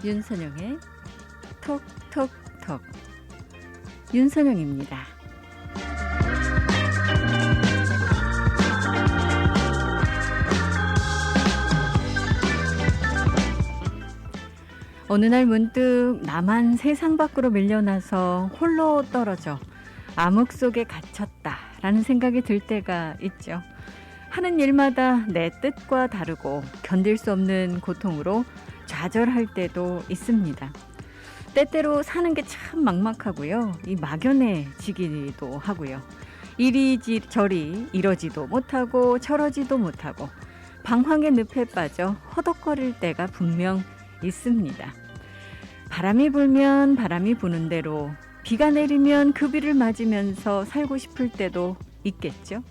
윤선영의 톡톡톡. 윤선영입니다. 어느 날 문득 나만 세상 밖으로 밀려나서 홀로 떨어져 암흑 속에 갇혔다라는 생각이 들 때가 있죠. 하는 일마다 내 뜻과 다르고 견딜 수 없는 고통으로 좌절할 때도 있습니다. 때때로 사는 게 참 막막하고요. 이 막연해지기도 하고요. 이리저리 이러지도 못하고 저러지도 못하고 방황의 늪에 빠져 허덕거릴 때가 분명 있습니다. 바람이 불면 바람이 부는 대로, 비가 내리면 그 비를 맞으면서 살고 싶을 때도 있겠죠.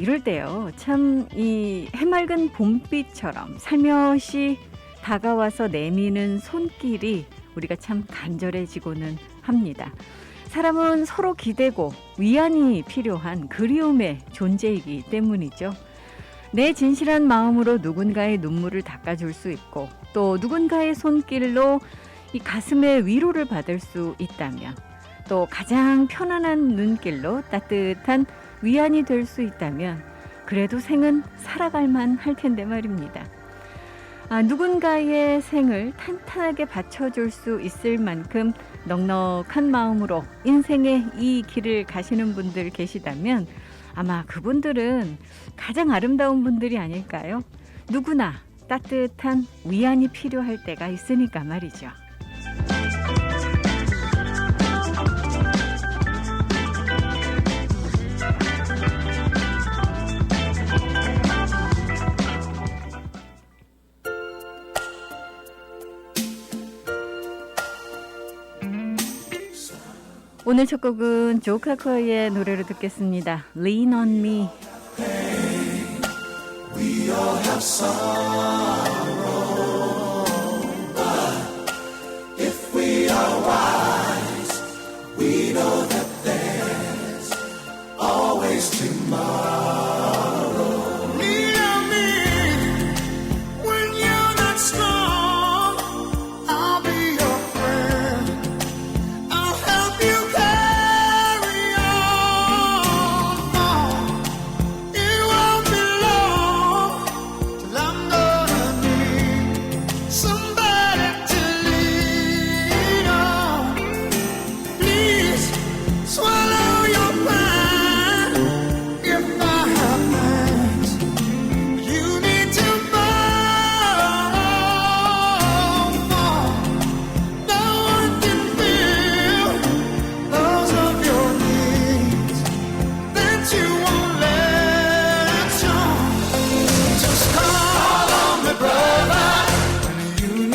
이럴 때요, 참 이 해맑은 봄비처럼 살며시 다가와서 내미는 손길이 우리가 참 간절해지고는 합니다. 사람은 서로 기대고 위안이 필요한 그리움의 존재이기 때문이죠. 내 진실한 마음으로 누군가의 눈물을 닦아줄 수 있고, 또 누군가의 손길로 이 가슴의 위로를 받을 수 있다면, 또 가장 편안한 눈길로 따뜻한 위안이 될 수 있다면, 그래도 생은 살아갈 만할 텐데 말입니다. 누군가의 생을 탄탄하게 받쳐줄 수 있을 만큼 넉넉한 마음으로 인생의 이 길을 가시는 분들 계시다면 아마 그분들은 가장 아름다운 분들이 아닐까요? 누구나 따뜻한 위안이 필요할 때가 있으니까 말이죠. 오늘 첫 곡은 조카커의 노래로 듣겠습니다. Lean on me. We all have sorrow, but if we are wise, we know that there's always tomorrow. Lean on me when you're not strong. I'll be your friend. I'll help you carry on. It won't be long till I'm gonna need somebody to lean on. Please swallow your pride. If I have plans, you need to borrow more. No one can fill those of your needs that you won't let show. Just call on me, brother, when you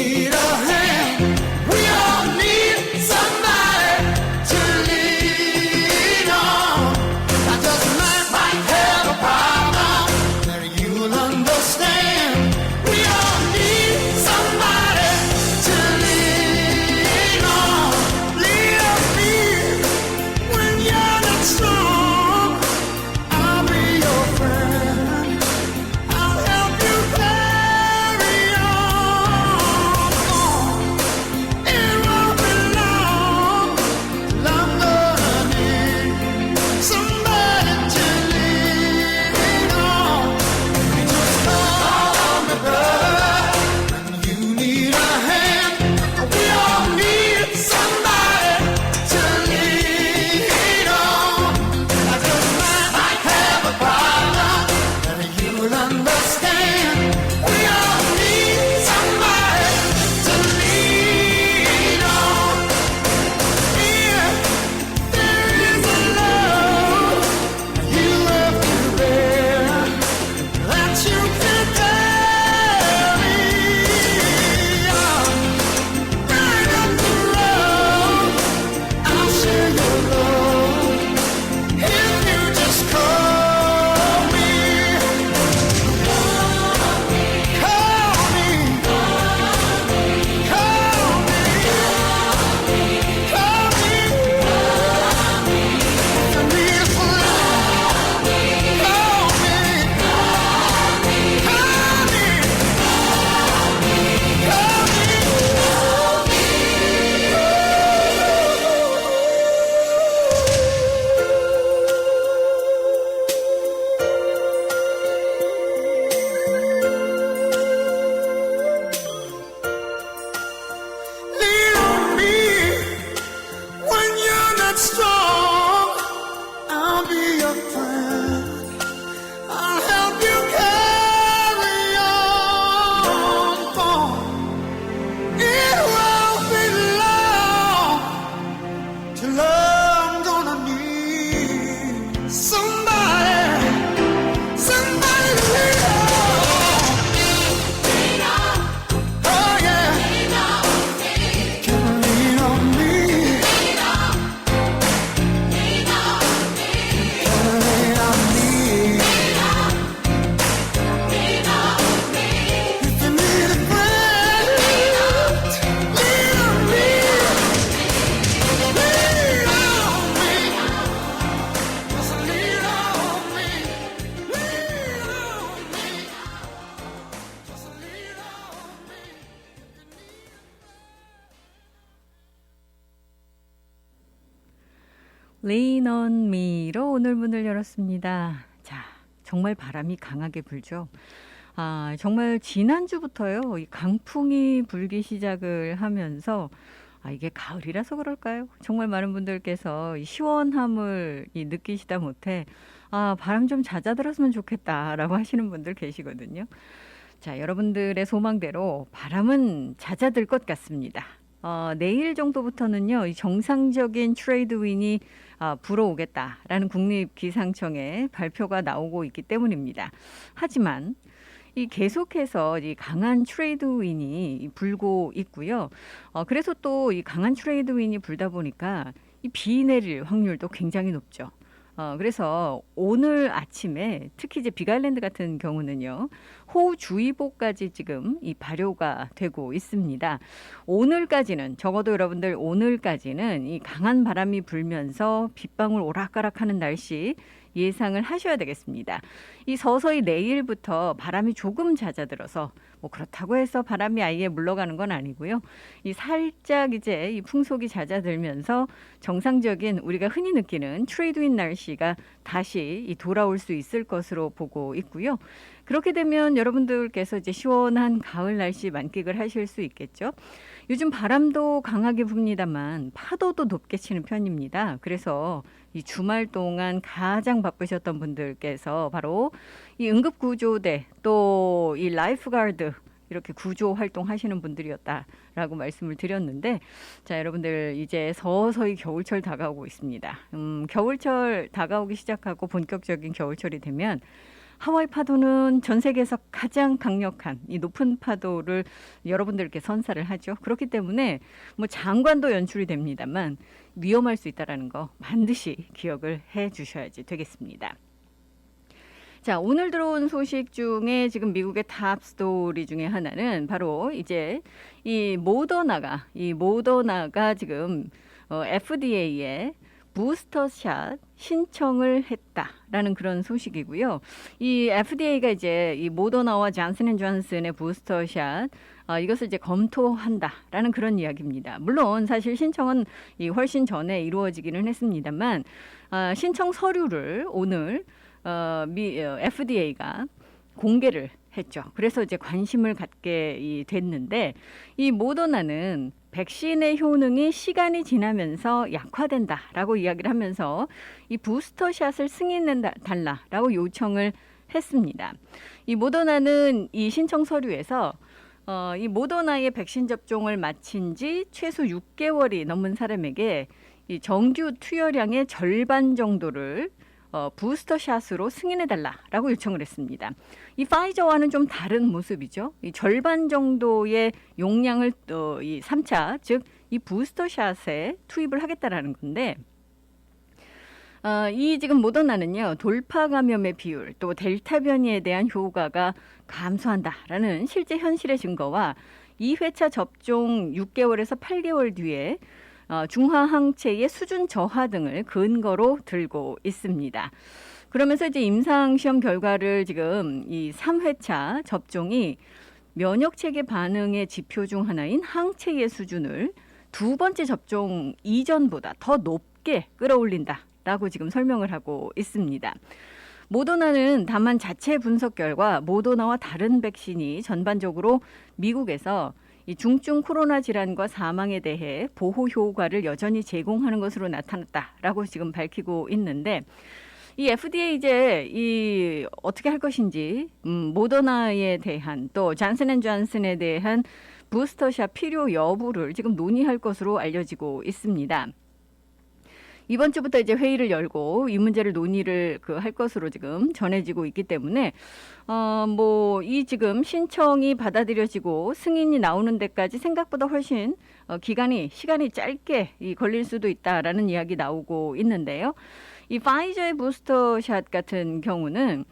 not strong, I'll be your friend. I'll help you carry on. For it won't be long till I'm gonna need somebody to lean on. Oh yeah, can lean on me. Can lean on me. If you need a friend, lean on me. Lean on me. Just lean on me. Lean on me. Just lean on me. Lean on me로 오늘 문을 열었습니다. 자, 정말 바람이 강하게 불죠. 정말 지난주부터요, 이 강풍이 불기 시작을 하면서 이게 가을이라서 그럴까요? 정말 많은 분들께서 이 시원함을 느끼시다 못해 바람 좀 잦아들었으면 좋겠다라고 하시는 분들 계시거든요. 자, 여러분들의 소망대로 바람은 잦아들 것 같습니다. 내일 정도부터는요, 이 정상적인 트레이드 윈이 불어오겠다라는 국립기상청의 발표가 나오고 있기 때문입니다. 하지만 이 계속해서 이 강한 트레이드 윈이 불고 있고요. 그래서 또 이 강한 트레이드 윈이 불다 보니까 이 비 내릴 확률도 굉장히 높죠. 그래서 오늘 아침에 특히 이제 빅아일랜드 같은 경우는요, 호우주의보까지 지금 이 발효가 되고 있습니다. 오늘까지는, 적어도 여러분들 오늘까지는 이 강한 바람이 불면서 빗방울 오락가락하는 날씨 예상을 하셔야 되겠습니다. 이 서서히 내일부터 바람이 조금 잦아들어서 뭐 그렇다고 해서 바람이 아예 물러가는 건 아니고요. 이 살짝 이제 이 풍속이 잦아들면서 정상적인 우리가 흔히 느끼는 트레이드윈 날씨가 다시 돌아올 수 있을 것으로 보고 있고요. 그렇게 되면 여러분들께서 이제 시원한 가을 날씨 만끽을 하실 수 있겠죠. 요즘 바람도 강하게 붑니다만 파도도 높게 치는 편입니다. 그래서 이 주말 동안 가장 바쁘셨던 분들께서 바로 이 응급구조대 또 이 라이프가드 이렇게 구조 활동하시는 분들이었다라고 말씀을 드렸는데, 자, 여러분들 이제 서서히 겨울철 다가오고 있습니다. 겨울철 다가오기 시작하고 본격적인 겨울철이 되면 하와이 파도는 전 세계에서 가장 강력한 이 높은 파도를 여러분들께 선사를 하죠. 그렇기 때문에 뭐 장관도 연출이 됩니다만 위험할 수 있다는 거 반드시 기억을 해 주셔야지 되겠습니다. 자, 오늘 들어온 소식 중에 지금 미국의 탑 스토리 중에 하나는 바로 이제 이 모더나가 지금 FDA에 부스터샷 신청을 했다라는 그런 소식이고요. 이 FDA가 이제 이 모더나와 존슨앤존슨의 부스터샷 이것을 이제 검토한다라는 그런 이야기입니다. 물론 사실 신청은 훨씬 전에 이루어지기는 했습니다만 신청 서류를 오늘 FDA가 공개를 했죠. 그래서 이제 관심을 갖게 됐는데, 이 모더나는 백신의 효능이 시간이 지나면서 약화된다라고 이야기를 하면서 이 부스터샷을 승인해 달라라고 요청을 했습니다. 이 모더나는 이 신청 서류에서 이 모더나의 백신 접종을 마친 지 최소 6개월이 넘은 사람에게 이 정규 투여량의 절반 정도를 부스터샷으로 승인해달라라고 요청을 했습니다. 이 파이저와는 좀 다른 모습이죠. 이 절반 정도의 용량을 이 3차, 즉 이 부스터샷에 투입을 하겠다라는 건데, 이 지금 모더나는요, 돌파 감염의 비율 또 델타 변이에 대한 효과가 감소한다라는 실제 현실의 증거와 2회차 접종 6개월에서 8개월 뒤에 중화 항체의 수준 저하 등을 근거로 들고 있습니다. 그러면서 이제 임상 시험 결과를 지금 이 3회차 접종이 면역 체계 반응의 지표 중 하나인 항체의 수준을 두 번째 접종 이전보다 더 높게 끌어올린다라고 지금 설명을 하고 있습니다. 모더나는 다만 자체 분석 결과 모더나와 다른 백신이 전반적으로 미국에서 이 중증 코로나 질환과 사망에 대해 보호 효과를 여전히 제공하는 것으로 나타났다라고 지금 밝히고 있는데 이 FDA 이제 이 어떻게 할 것인지 모더나에 대한 또 존슨앤존슨에 대한 부스터샷 필요 여부를 지금 논의할 것으로 알려지고 있습니다. 이번 주부터 이제 회의를 열고 이 문제를 논의를 할 것으로 지금 전해지고 있기 때문에 뭐 이 지금 신청이 받아들여지고 승인이 나오는 데까지 생각보다 훨씬 시간이 짧게 걸릴 수도 있다라는 이야기 나오고 있는데요. 이 파이저의 부스터샷 같은 경우는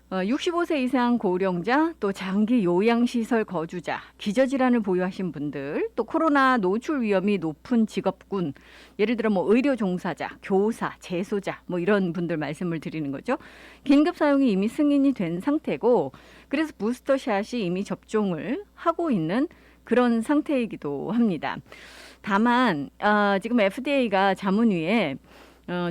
65세 이상 고령자, 또 장기 요양시설 거주자, 기저질환을 보유하신 분들, 또 코로나 노출 위험이 높은 직업군, 예를 들어 뭐 의료 종사자, 교사, 재소자, 뭐 이런 분들 말씀을 드리는 거죠. 긴급 사용이 이미 승인이 된 상태고, 그래서 부스터샷이 이미 접종을 하고 있는 그런 상태이기도 합니다. 다만 지금 FDA가 자문위에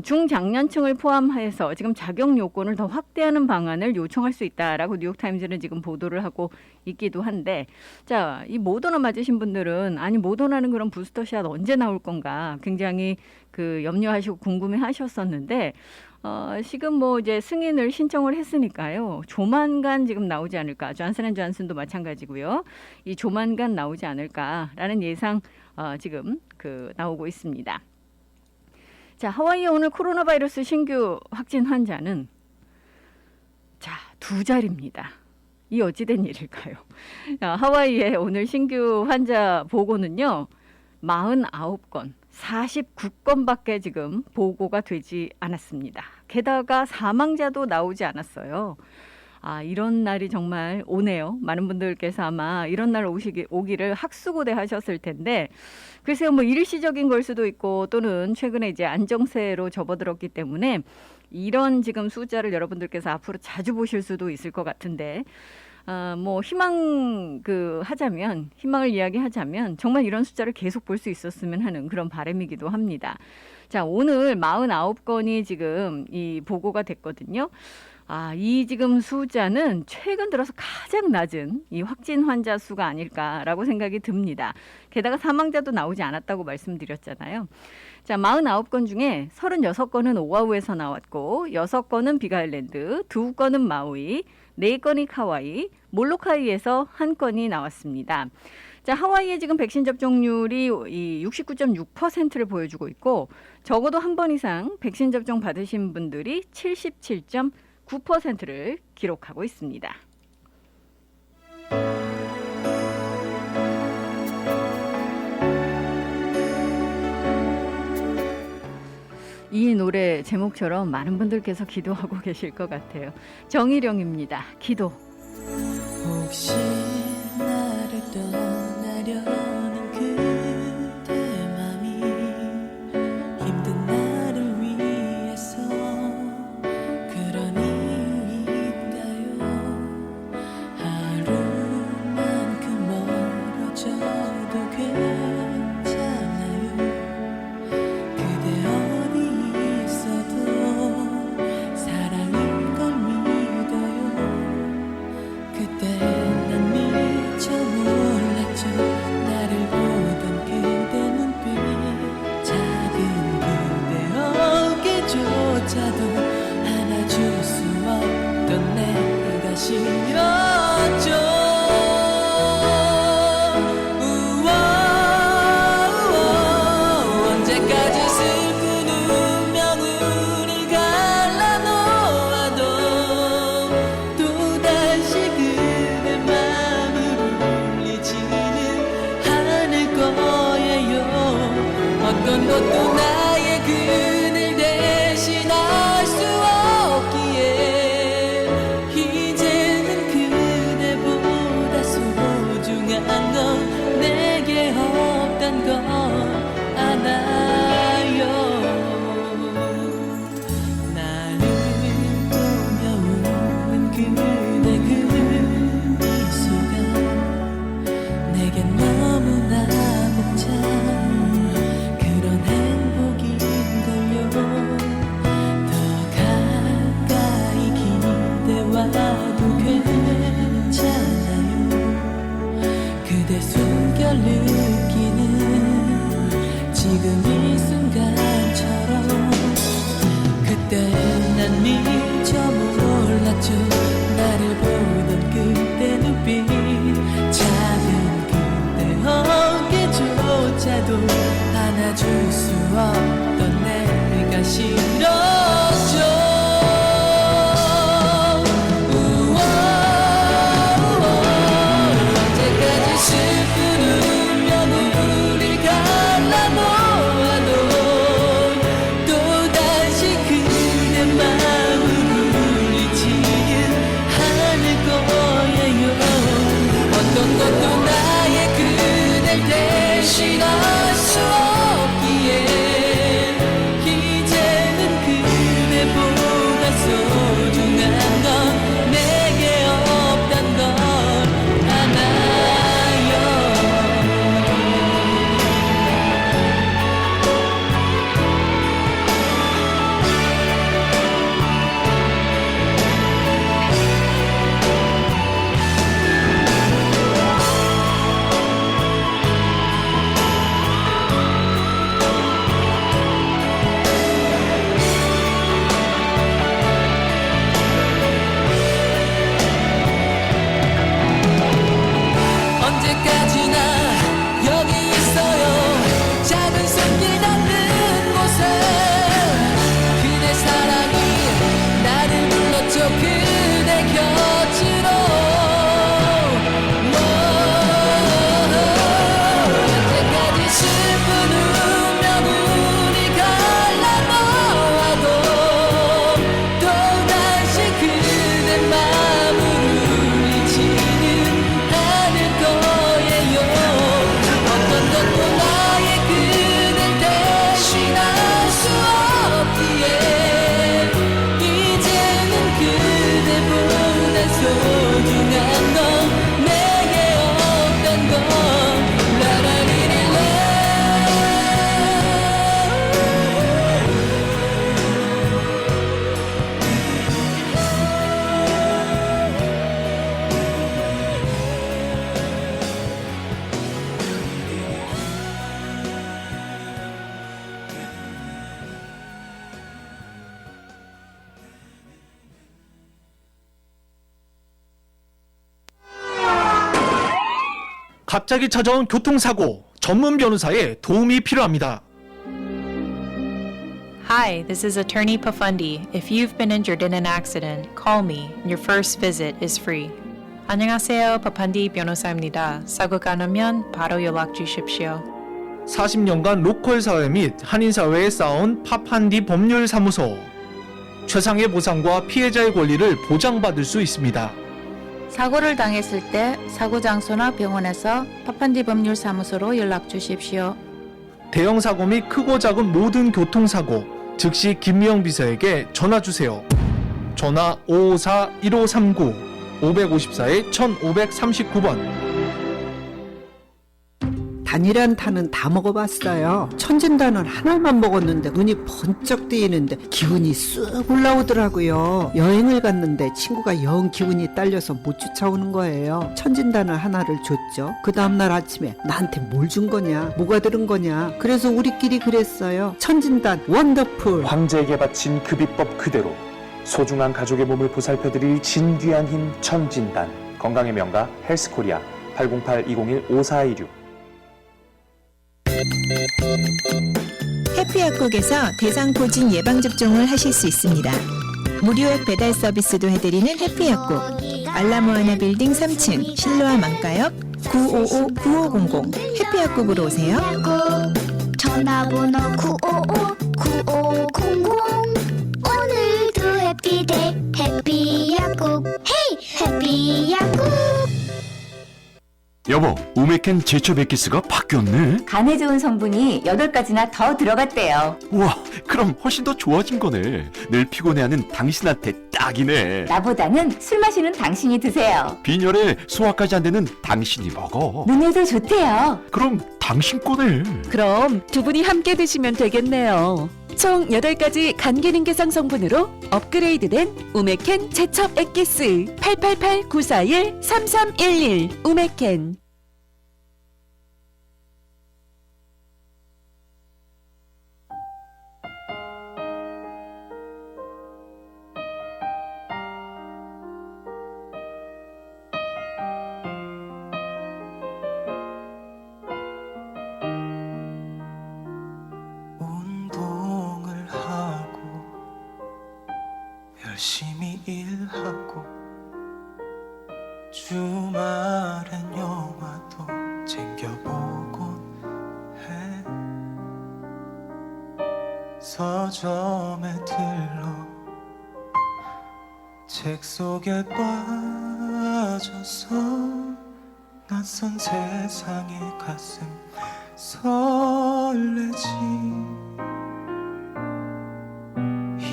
중장년층을 포함해서 지금 자격 요건을 더 확대하는 방안을 요청할 수 있다라고 뉴욕타임즈는 지금 보도를 하고 있기도 한데, 자, 이 모더나 맞으신 분들은 아니 모더나는 그런 부스터샷 언제 나올 건가 굉장히 염려하시고 궁금해하셨었는데 지금 뭐 이제 승인을 신청을 했으니까요. 조만간 지금 나오지 않을까. 존슨앤존슨도 마찬가지고요. 이 조만간 나오지 않을까라는 예상 지금 나오고 있습니다. 자, 하와이의 오늘 코로나 바이러스 신규 확진 환자는 2자리입니다. 이 어찌된 일일까요? 하와이의 오늘 신규 환자 보고는요. 49건, 49건밖에 지금 보고가 되지 않았습니다. 게다가 사망자도 나오지 않았어요. 이런 날이 정말 오네요. 많은 분들께서 아마 이런 날 오기를 학수고대 하셨을 텐데, 글쎄요, 뭐 일시적인 걸 수도 있고 또는 최근에 이제 안정세로 접어들었기 때문에 이런 지금 숫자를 여러분들께서 앞으로 자주 보실 수도 있을 것 같은데, 뭐 희망을 이야기하자면 정말 이런 숫자를 계속 볼 수 있었으면 하는 그런 바람이기도 합니다. 자, 오늘 49건이 지금 이 보고가 됐거든요. 이 지금 숫자는 최근 들어서 가장 낮은 이 확진 환자 수가 아닐까라고 생각이 듭니다. 게다가 사망자도 나오지 않았다고 말씀드렸잖아요. 자, 49건 중에 36건은 오아후에서 나왔고 6건은 빅아일랜드, 2건은 마우이, 4건이 카와이, 몰로카이에서 1건이 나왔습니다. 자, 하와이의 지금 백신 접종률이 69.6%를 보여주고 있고 적어도 한 번 이상 백신 접종 받으신 분들이 77.9%를 기록하고 있습니다. 이 노래 제목처럼 많은 분들께서 기도하고 계실 것 같아요. 정희령입니다. 기도. 혹시 나를 떠나려는 그대 맘이 힘든 나를 위해서 그런 이유인가요? 하루만큼 멀어져도 괜찮아요. 그대 어디 있어도 사랑인 걸 믿어요. 그때 난 미처 몰랐죠. 나를 보던 그대 눈빛, 작은 그대 어깨조차도 안아줄 수 없던 내가 싫었죠. 언제까지 슬픈 운명을 갈라놓아도 또다시 그대 마음을 울리지는 않을 거예요. 어떤 것도 나의 그늘 대신할 수 없기에 이제는 그대보다 소중한 건 내게 없단 걸 알아요. 나를 보며 웃는 그대 그 미소가 내겐 너무나 벅찬 그런 행복인 걸 느끼는 지금 이 순간처럼 그때 난 미처 몰랐죠. 나를 보던 그때 눈빛 작은 그때 어깨조차도 안아줄 수 없던 내가 싫었죠. 대신할 수 없기에 이제는 그대보다 소중한 건 내게 없단 걸 알아요. 언제까지나 여기 있어요. 작은 손길 닿는 곳에 그대 사랑이 나를 불렀죠. 그대 곁으로 언제까지 슬픈 운명 우리 갈라놓아도 또다시 그대 마음을 울리지는 않을 거예요. 어떤 것도 나의 그댈 대신할 수 없기에 이제는 그대보다 소중한 건 내게 없단 건 라라리리라. 갑자기 찾아온 교통사고, 전문 변호사의 도움이 필요합니다. Hi, this is Attorney Pafundi. If you've been injured in an accident, call me. Your first visit is free. 안녕하세요, 파판디 변호사입니다. 사고가 나면 바로 연락 주십시오. 40년간 로컬 사회 및 한인 사회에 쌓아온 파판디 법률사무소. 최상의 보상과 피해자의 권리를 보장받을 수 있습니다. 사고를 당했을 때 사고 장소나 병원에서 파판디 법률사무소로 연락 주십시오. 대형 사고 및 크고 작은 모든 교통사고, 즉시 김미영 비서에게 전화 주세요. 전화 554-1539, 554-1539번. 단이란 단은 다 먹어봤어요. 천진단은 하나만 먹었는데 눈이 번쩍 뜨이는데 기분이 쑥 올라오더라고요. 여행을 갔는데 친구가 영 기분이 딸려서 못 쫓아오는 거예요. 천진단을 하나를 줬죠. 그 다음날 아침에 나한테 뭘 준 거냐, 뭐가 들은 거냐. 그래서 우리끼리 그랬어요. 천진단 원더풀. 황제에게 바친 그 비법 그대로 소중한 가족의 몸을 보살펴드릴 진귀한 힘 천진단. 건강의 명가 헬스코리아 808-201-5416. 해피약국에서 대상포진 예방접종을 하실 수 있습니다. 무료액 배달 서비스도 해드리는 해피약국. 알라모아나 빌딩 3층 실로아 망가역 955-9500 해피약국으로 오세요. 전화번호 955-9500 오늘도 해피데이 해피약국 헤이 해피약국. 여보, 우메켄 제초 백기스가 바뀌었네. 간에 좋은 성분이 8가지나 더 들어갔대요. 우와, 그럼 훨씬 더 좋아진 거네. 늘 피곤해하는 당신한테 딱이네. 나보다는 술 마시는 당신이 드세요. 빈혈에 소화까지 안 되는 당신이 먹어. 눈에도 좋대요. 그럼 당신 거네. 그럼 두 분이 함께 드시면 되겠네요. 총 8가지 간 기능 개선 성분으로 업그레이드된 우메켄 제첩 액기스 888-941-3311 우메켄. 열심히 일하고 주말엔 영화도 챙겨보곤 해. 서점에 들러 책 속에 빠져서 낯선 세상에 가슴 설레지.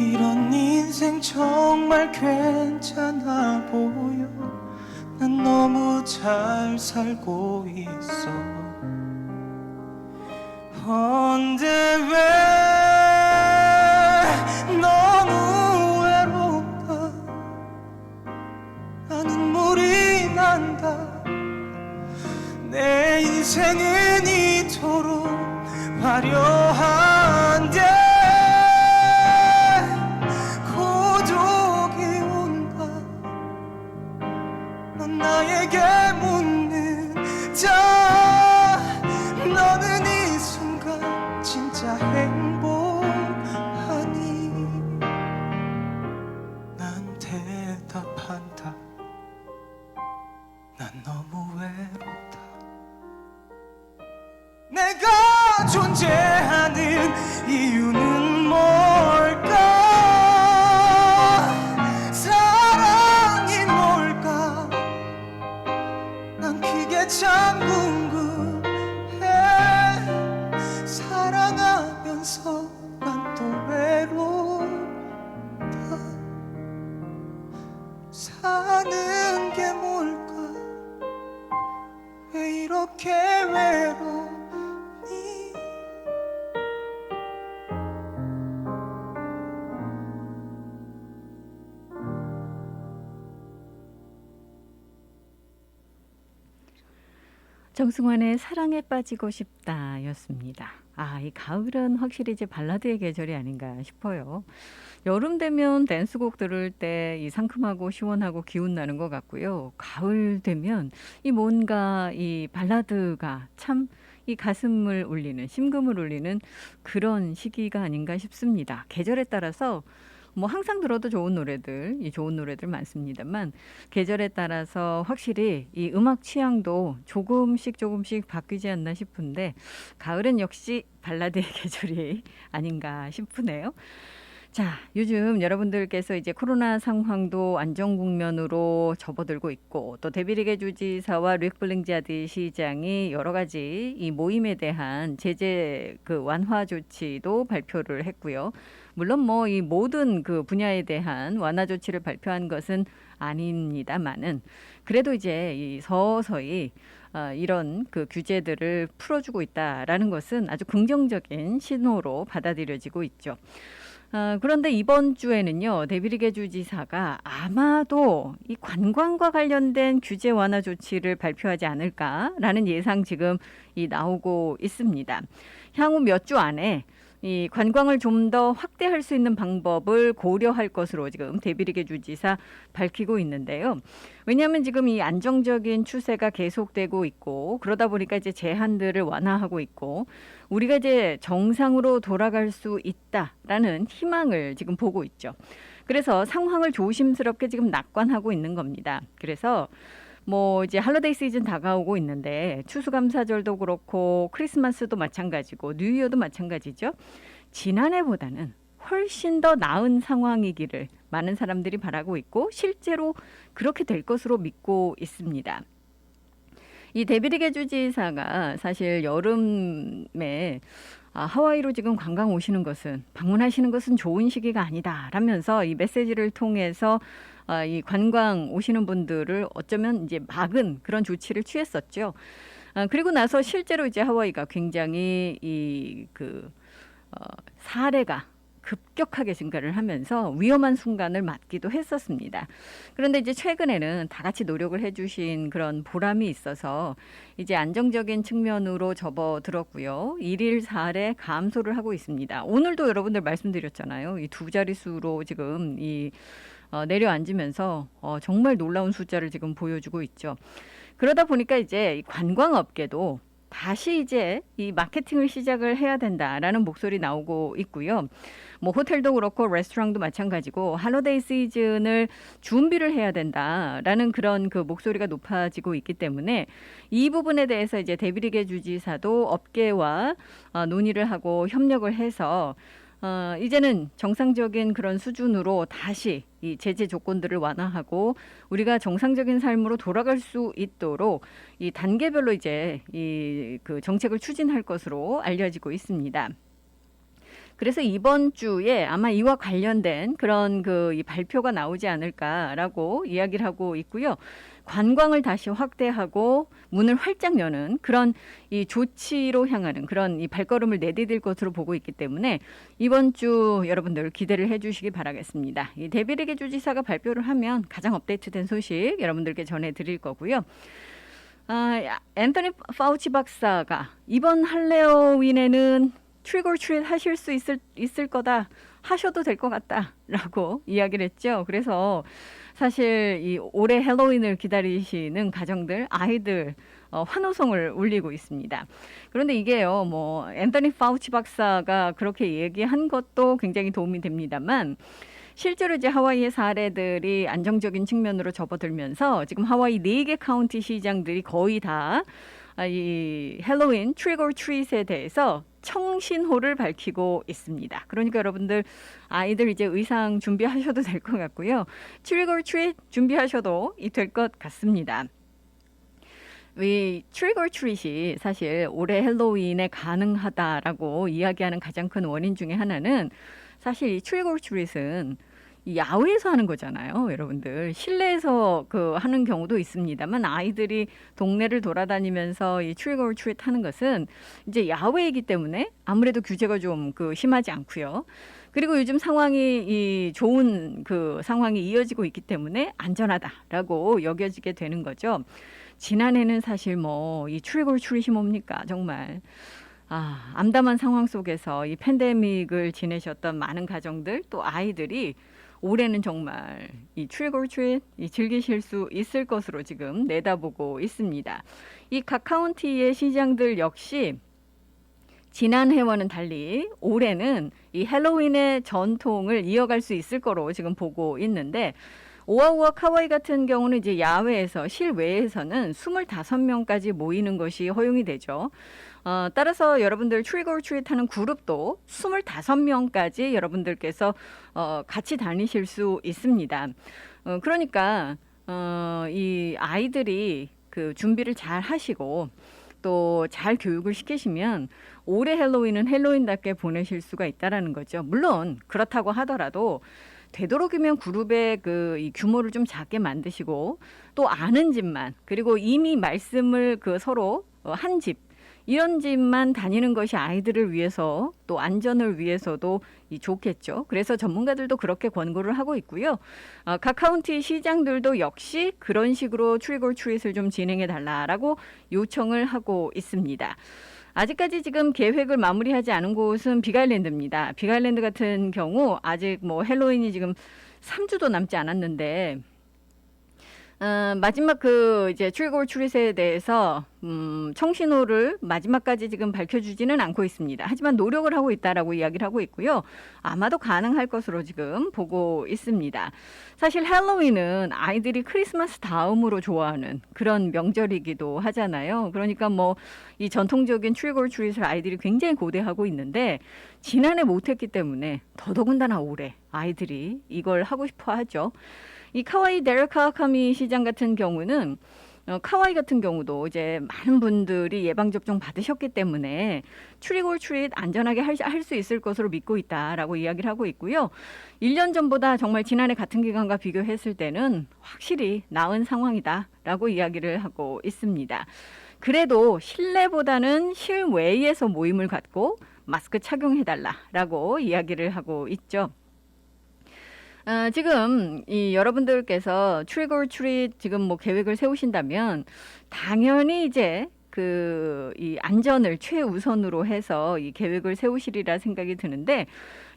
이런 인생 정말 괜찮아 보여. 난 너무 잘 살고 있어. 근데 왜 너무 외롭다. 나는 물이 난다. 내 인생은 이토록 화려한데 고독이 온다. 넌 나에게 묻는다. 너는 이 순간 진짜 행복하니? 난 대답한다. 난 너무 외롭다. 내가 존재하는 이유는 뭘까? 사랑이 뭘까? 난 그게 참 궁금해. 사랑하면서 난 또 외롭다. 사는 게 뭘까? 왜 이렇게 외롭니? 정승환의 사랑에 빠지고 싶다 였습니다. 이 가을은 확실히 이제 발라드의 계절이 아닌가 싶어요. 여름 되면 댄스곡 들을 때 이 상큼하고 시원하고 기운 나는 것 같고요. 가을 되면 이 뭔가 이 발라드가 참 이 가슴을 울리는, 심금을 울리는 그런 시기가 아닌가 싶습니다. 계절에 따라서 뭐 항상 들어도 좋은 노래들, 이 좋은 노래들 많습니다만 계절에 따라서 확실히 이 음악 취향도 조금씩 바뀌지 않나 싶은데 가을은 역시 발라드의 계절이 아닌가 싶으네요. 자, 요즘 여러분들께서 이제 코로나 상황도 안정 국면으로 접어들고 있고 또 데비리게 주지사와 르익 블링자디 시장이 여러 가지 이 모임에 대한 제재 완화 조치도 발표를 했고요. 물론 뭐 이 모든 그 분야에 대한 완화 조치를 발표한 것은 아닙니다만은 그래도 이제 이 서서히 이런 그 규제들을 풀어주고 있다라는 것은 아주 긍정적인 신호로 받아들여지고 있죠. 그런데 이번 주에는요, 데비리게 주지사가 아마도 이 관광과 관련된 규제 완화 조치를 발표하지 않을까라는 예상 지금 나오고 있습니다. 향후 몇 주 안에 이 관광을 좀 더 확대할 수 있는 방법을 고려할 것으로 지금 데비리게 주지사 밝히고 있는데요. 왜냐하면 지금 이 안정적인 추세가 계속되고 있고 그러다 보니까 이제 제한들을 완화하고 있고 우리가 이제 정상으로 돌아갈 수 있다라는 희망을 지금 보고 있죠. 그래서 상황을 조심스럽게 지금 낙관하고 있는 겁니다. 그래서 뭐 이제 할러데이 시즌 다가오고 있는데 추수감사절도 그렇고 크리스마스도 마찬가지고 뉴이어도 마찬가지죠. 지난해보다는 훨씬 더 나은 상황이기를 많은 사람들이 바라고 있고 실제로 그렇게 될 것으로 믿고 있습니다. 이 데비리게 주지사가 사실 여름에 하와이로 지금 관광 오시는 것은 방문하시는 것은 좋은 시기가 아니다라면서 이 메시지를 통해서 이 관광 오시는 분들을 어쩌면 이제 막은 그런 조치를 취했었죠. 그리고 나서 실제로 이제 하와이가 굉장히 사례가 급격하게 증가를 하면서 위험한 순간을 맞기도 했었습니다. 그런데 이제 최근에는 다 같이 노력을 해주신 그런 보람이 있어서 이제 안정적인 측면으로 접어들었고요. 1일 4회 감소를 하고 있습니다. 오늘도 여러분들 말씀드렸잖아요. 이 두 자릿수로 지금 내려앉으면서 정말 놀라운 숫자를 지금 보여주고 있죠. 그러다 보니까 이제 이 관광업계도 다시 이제 이 마케팅을 시작을 해야 된다라는 목소리 나오고 있고요. 뭐 호텔도 그렇고 레스토랑도 마찬가지고 할로데이 시즌을 준비를 해야 된다라는 그런 그 목소리가 높아지고 있기 때문에 이 부분에 대해서 이제 데비리게 주지사도 업계와 논의를 하고 협력을 해서 이제는 정상적인 그런 수준으로 다시 이 제재 조건들을 완화하고 우리가 정상적인 삶으로 돌아갈 수 있도록 이 단계별로 이제 이 그 정책을 추진할 것으로 알려지고 있습니다. 그래서 이번 주에 아마 이와 관련된 그런 그 이 발표가 나오지 않을까라고 이야기를 하고 있고요. 관광을 다시 확대하고 문을 활짝 여는 그런 이 조치로 향하는 그런 이 발걸음을 내디딜 것으로 보고 있기 때문에 이번 주 여러분들 기대를 해주시기 바라겠습니다. 이 데비리게 주지사가 발표를 하면 가장 업데이트된 소식 여러분들께 전해드릴 거고요. 앤토니 파우치 박사가 이번 할로윈에는 트릭 올 트릿 하실 수 있을 거다. 하셔도 될 것 같다라고 이야기를 했죠. 그래서 사실 이 올해 할로윈을 기다리시는 가정들, 아이들 환호성을 울리고 있습니다. 그런데 이게요, 뭐 앤토니 파우치 박사가 그렇게 얘기한 것도 굉장히 도움이 됩니다만 실제로 이제 하와이의 사례들이 안정적인 측면으로 접어들면서 지금 하와이 4개 카운티 시장들이 거의 다 이 할로윈 트릭 올 트릿에 대해서 청신호를 밝히고 있습니다. 그러니까 여러분들 아이들 이제 의상 준비하셔도 될 것 같고요. 트릭 올 트릿 준비하셔도 될 것 같습니다. 이 트릭 올 트릿이 사실 올해 할로윈에 가능하다라고 이야기하는 가장 큰 원인 중에 하나는 사실 이 트릭 올 트릿은 이 야외에서 하는 거잖아요, 여러분들. 실내에서 그 하는 경우도 있습니다만 아이들이 동네를 돌아다니면서 이 트릭 올 트릿 하는 것은 이제 야외이기 때문에 아무래도 규제가 좀 그 심하지 않고요. 그리고 요즘 상황이 이 좋은 그 상황이 이어지고 있기 때문에 안전하다라고 여겨지게 되는 거죠. 지난해는 사실 뭐 이 트릭 올 트릿이 뭡니까 정말. 암담한 상황 속에서 이 팬데믹을 지내셨던 많은 가정들 또 아이들이 올해는 정말 이 트릭 올 트릿 즐기실 수 있을 것으로 지금 내다보고 있습니다. 이 각 카운티의 시장들 역시 지난해와는 달리 올해는 이 할로윈의 전통을 이어갈 수 있을 거로 지금 보고 있는데 오아우아 카와이 같은 경우는 이제 야외에서 실외에서는 25명까지 모이는 것이 허용이 되죠. 따라서 여러분들 트릭 올 트릿 하는 그룹도 25명까지 여러분들께서 같이 다니실 수 있습니다. 그러니까 이 아이들이 그 준비를 잘 하시고 또 잘 교육을 시키시면 올해 할로윈은 할로윈답게 보내실 수가 있다라는 거죠. 물론 그렇다고 하더라도 되도록이면 그룹의 그 이 규모를 좀 작게 만드시고 또 아는 집만 그리고 이미 말씀을 그 서로 한 집 이런 집만 다니는 것이 아이들을 위해서 또 안전을 위해서도 좋겠죠. 그래서 전문가들도 그렇게 권고를 하고 있고요. 각 카운티 시장들도 역시 그런 식으로 트릭 올 트릿을 좀 진행해 달라라고 요청을 하고 있습니다. 아직까지 지금 계획을 마무리하지 않은 곳은 빅아일랜드입니다. 빅아일랜드 같은 경우 아직 뭐 할로윈이 지금 3주도 남지 않았는데 마지막 그 이제 트릭 올 트릿에 대해서 청신호를 마지막까지 지금 밝혀주지는 않고 있습니다. 하지만 노력을 하고 있다라고 이야기를 하고 있고요. 아마도 가능할 것으로 지금 보고 있습니다. 사실 할로윈은 아이들이 크리스마스 다음으로 좋아하는 그런 명절이기도 하잖아요. 그러니까 뭐 이 전통적인 트릭 올 트릿을 아이들이 굉장히 고대하고 있는데 지난해 못했기 때문에 더더군다나 올해 아이들이 이걸 하고 싶어 하죠. 이 카와이 데르카카미 시장 같은 경우는 카와이 같은 경우도 이제 많은 분들이 예방접종 받으셨기 때문에 트릭 올 트릿 안전하게 할 수 있을 것으로 믿고 있다라고 이야기를 하고 있고요. 1년 전보다 정말 지난해 같은 기간과 비교했을 때는 확실히 나은 상황이다라고 이야기를 하고 있습니다. 그래도 실내보다는 실외에서 모임을 갖고 마스크 착용해달라라고 이야기를 하고 있죠. 지금 이 여러분들께서 트릭 올 트릿 지금 뭐 계획을 세우신다면 당연히 이제 그 이 안전을 최우선으로 해서 이 계획을 세우시리라 생각이 드는데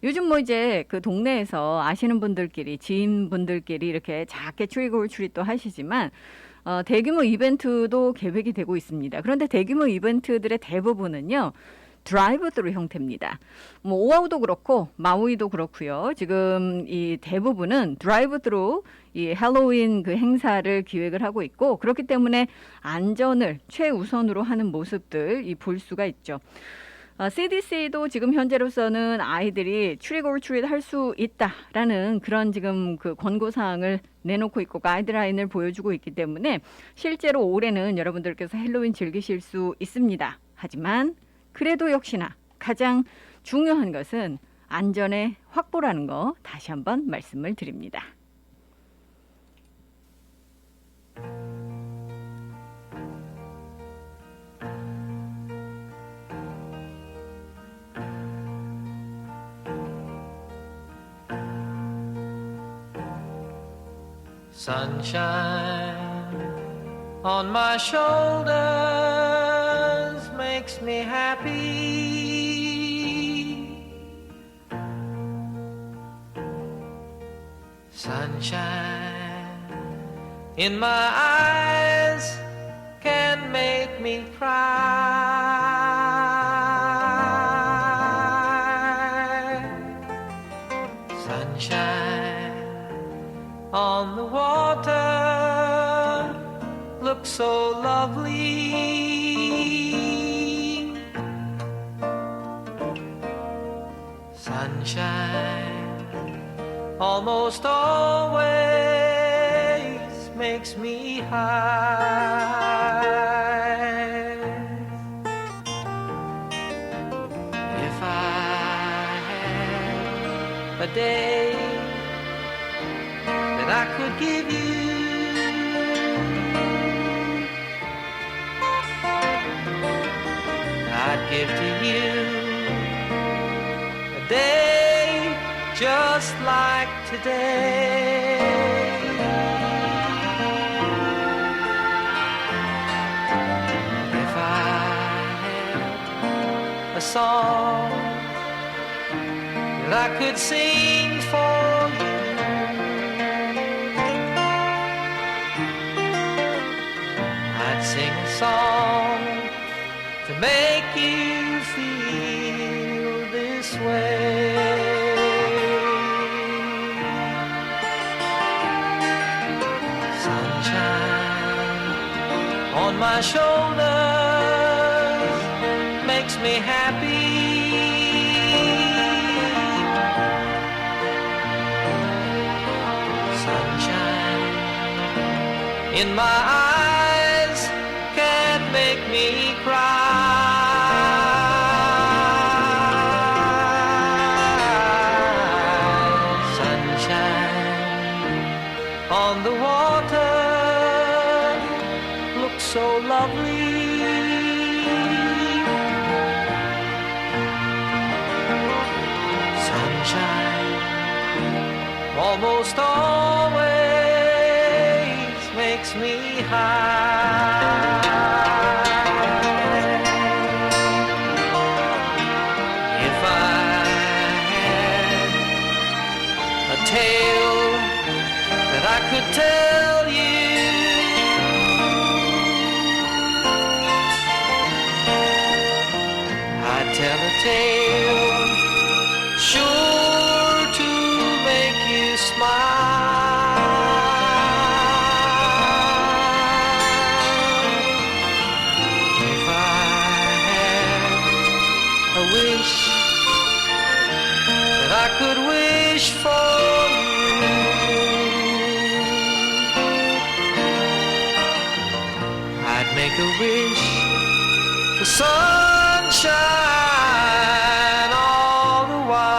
요즘 뭐 이제 그 동네에서 아시는 분들끼리 지인분들끼리 이렇게 작게 트릭 올 트릿도 하시지만 대규모 이벤트도 계획이 되고 있습니다. 그런데 대규모 이벤트들의 대부분은요. 드라이브 스루 형태입니다. 뭐 오아우도 그렇고 마우이도 그렇고요. 지금 이 대부분은 드라이브 스루 이 할로윈 그 행사를 기획을 하고 있고 그렇기 때문에 안전을 최우선으로 하는 모습들 볼 수가 있죠. CDC도 지금 현재로서는 아이들이 트릭 오어 트릿 할 수 있다라는 그런 지금 그 권고사항을 내놓고 있고 가이드라인을 보여주고 있기 때문에 실제로 올해는 여러분들께서 할로윈 즐기실 수 있습니다. 하지만 그래도 역시나 가장 중요한 것은 안전의 확보라는 거 다시 한번 말씀을 드립니다. Sunshine on my shoulders makes me happy. Sunshine in my eyes can make me cry. Sunshine on the water looks so lovely. Sunshine almost always makes me high. If I had a day that I could give you, I'd give to you a day just like today. If I had a song that I could sing for you, sing a song to make you feel this way. Sunshine on my shoulders makes me happy. Sunshine in my eyes make me cry. Sunshine on the water looks so lovely. Sunshine almost always makes me high. Tale that I could tell you, I'd tell a tale sure to make you smile. If I had a wish that I could wish for, make a wish for sunshine all the while.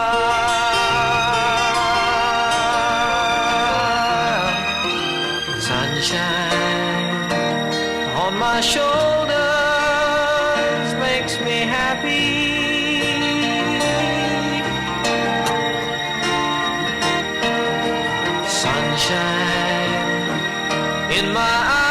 Sunshine on my shoulders makes me happy. Sunshine in my eyes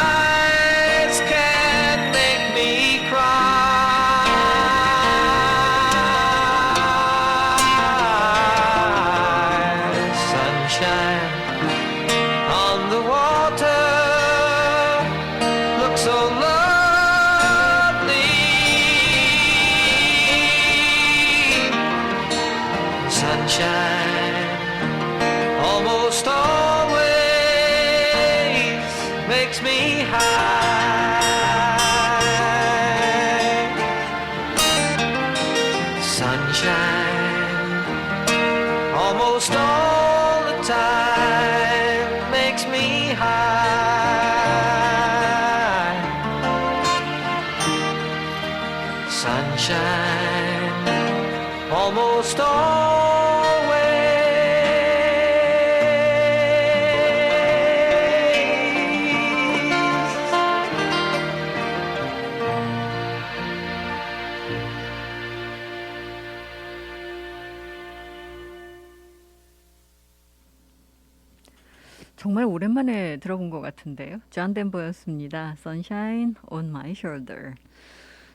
makes me high. Sunshine almost all the time makes me high. Sunshine almost 정말 오랜만에 들어본 것 같은데요. 존 덴버였습니다. Sunshine on my shoulder.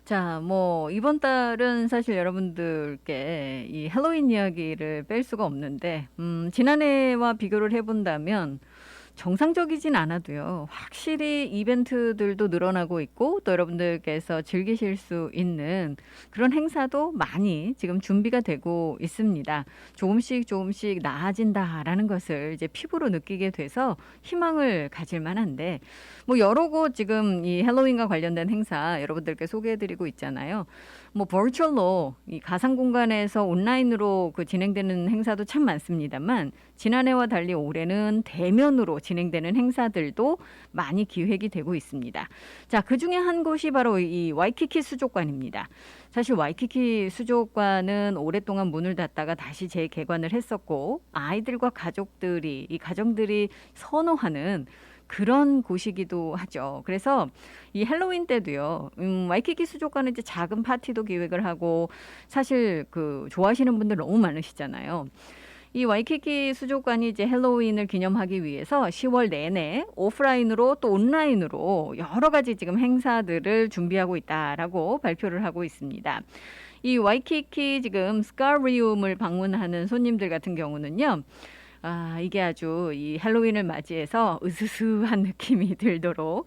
자, 뭐 이번 달은 사실 여러분들께 이 할로윈 이야기를 뺄 수가 없는데 지난해와 비교를 해본다면 정상적이진 않아도요. 확실히 이벤트들도 늘어나고 있고 또 여러분들께서 즐기실 수 있는 그런 행사도 많이 지금 준비가 되고 있습니다. 조금씩 나아진다라는 것을 이제 피부로 느끼게 돼서 희망을 가질 만한데 뭐 여러 곳 지금 이 할로윈과 관련된 행사 여러분들께 소개해드리고 있잖아요. 뭐 버추얼로 이 가상 공간에서 온라인으로 그 진행되는 행사도 참 많습니다만 지난해와 달리 올해는 대면으로 진행되는 행사들도 많이 기획이 되고 있습니다. 자, 그 중에 한 곳이 바로 이 와이키키 수족관입니다. 사실 와이키키 수족관은 오랫동안 문을 닫다가 다시 재개관을 했었고 아이들과 가족들이 이 가정들이 선호하는 그런 곳이기도 하죠. 그래서 이 할로윈 때도요. 와이키키 수족관은 이제 작은 파티도 기획을 하고 사실 그 좋아하시는 분들 너무 많으시잖아요. 이 와이키키 수족관이 이제 할로윈을 기념하기 위해서 10월 내내 오프라인으로 또 온라인으로 여러 가지 지금 행사들을 준비하고 있다라고 발표를 하고 있습니다. 이 와이키키 지금 스카리움을 방문하는 손님들 같은 경우는요. 이게 아주 이 할로윈을 맞이해서 으스스한 느낌이 들도록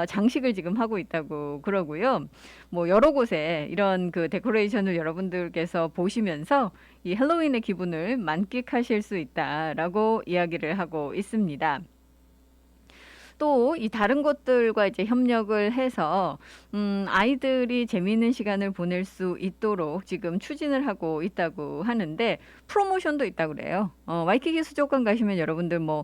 장식을 지금 하고 있다고 그러고요. 뭐 여러 곳에 이런 그 데코레이션을 여러분들께서 보시면서 이 할로윈의 기분을 만끽하실 수 있다라고 이야기를 하고 있습니다. 또 이 다른 곳들과 이제 협력을 해서 아이들이 재미있는 시간을 보낼 수 있도록 지금 추진을 하고 있다고 하는데 프로모션도 있다고 그래요. 와이키키 수족관 가시면 여러분들 뭐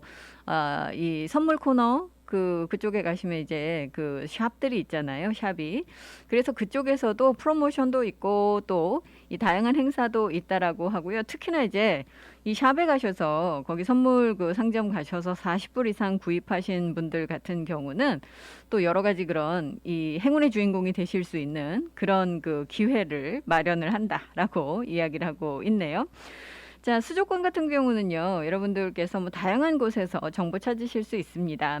이 선물 코너 그쪽에 가시면 이제 그 샵들이 있잖아요. 샵이. 그래서 그쪽에서도 프로모션도 있고 또 이 다양한 행사도 있다라고 하고요. 특히나 이제 이 샵에 가셔서 거기 선물 그 상점 가셔서 40불 이상 구입하신 분들 같은 경우는 또 여러 가지 그런 이 행운의 주인공이 되실 수 있는 그런 그 기회를 마련을 한다라고 이야기를 하고 있네요. 자, 수족관 같은 경우는요, 여러분들께서 뭐 다양한 곳에서 정보 찾으실 수 있습니다.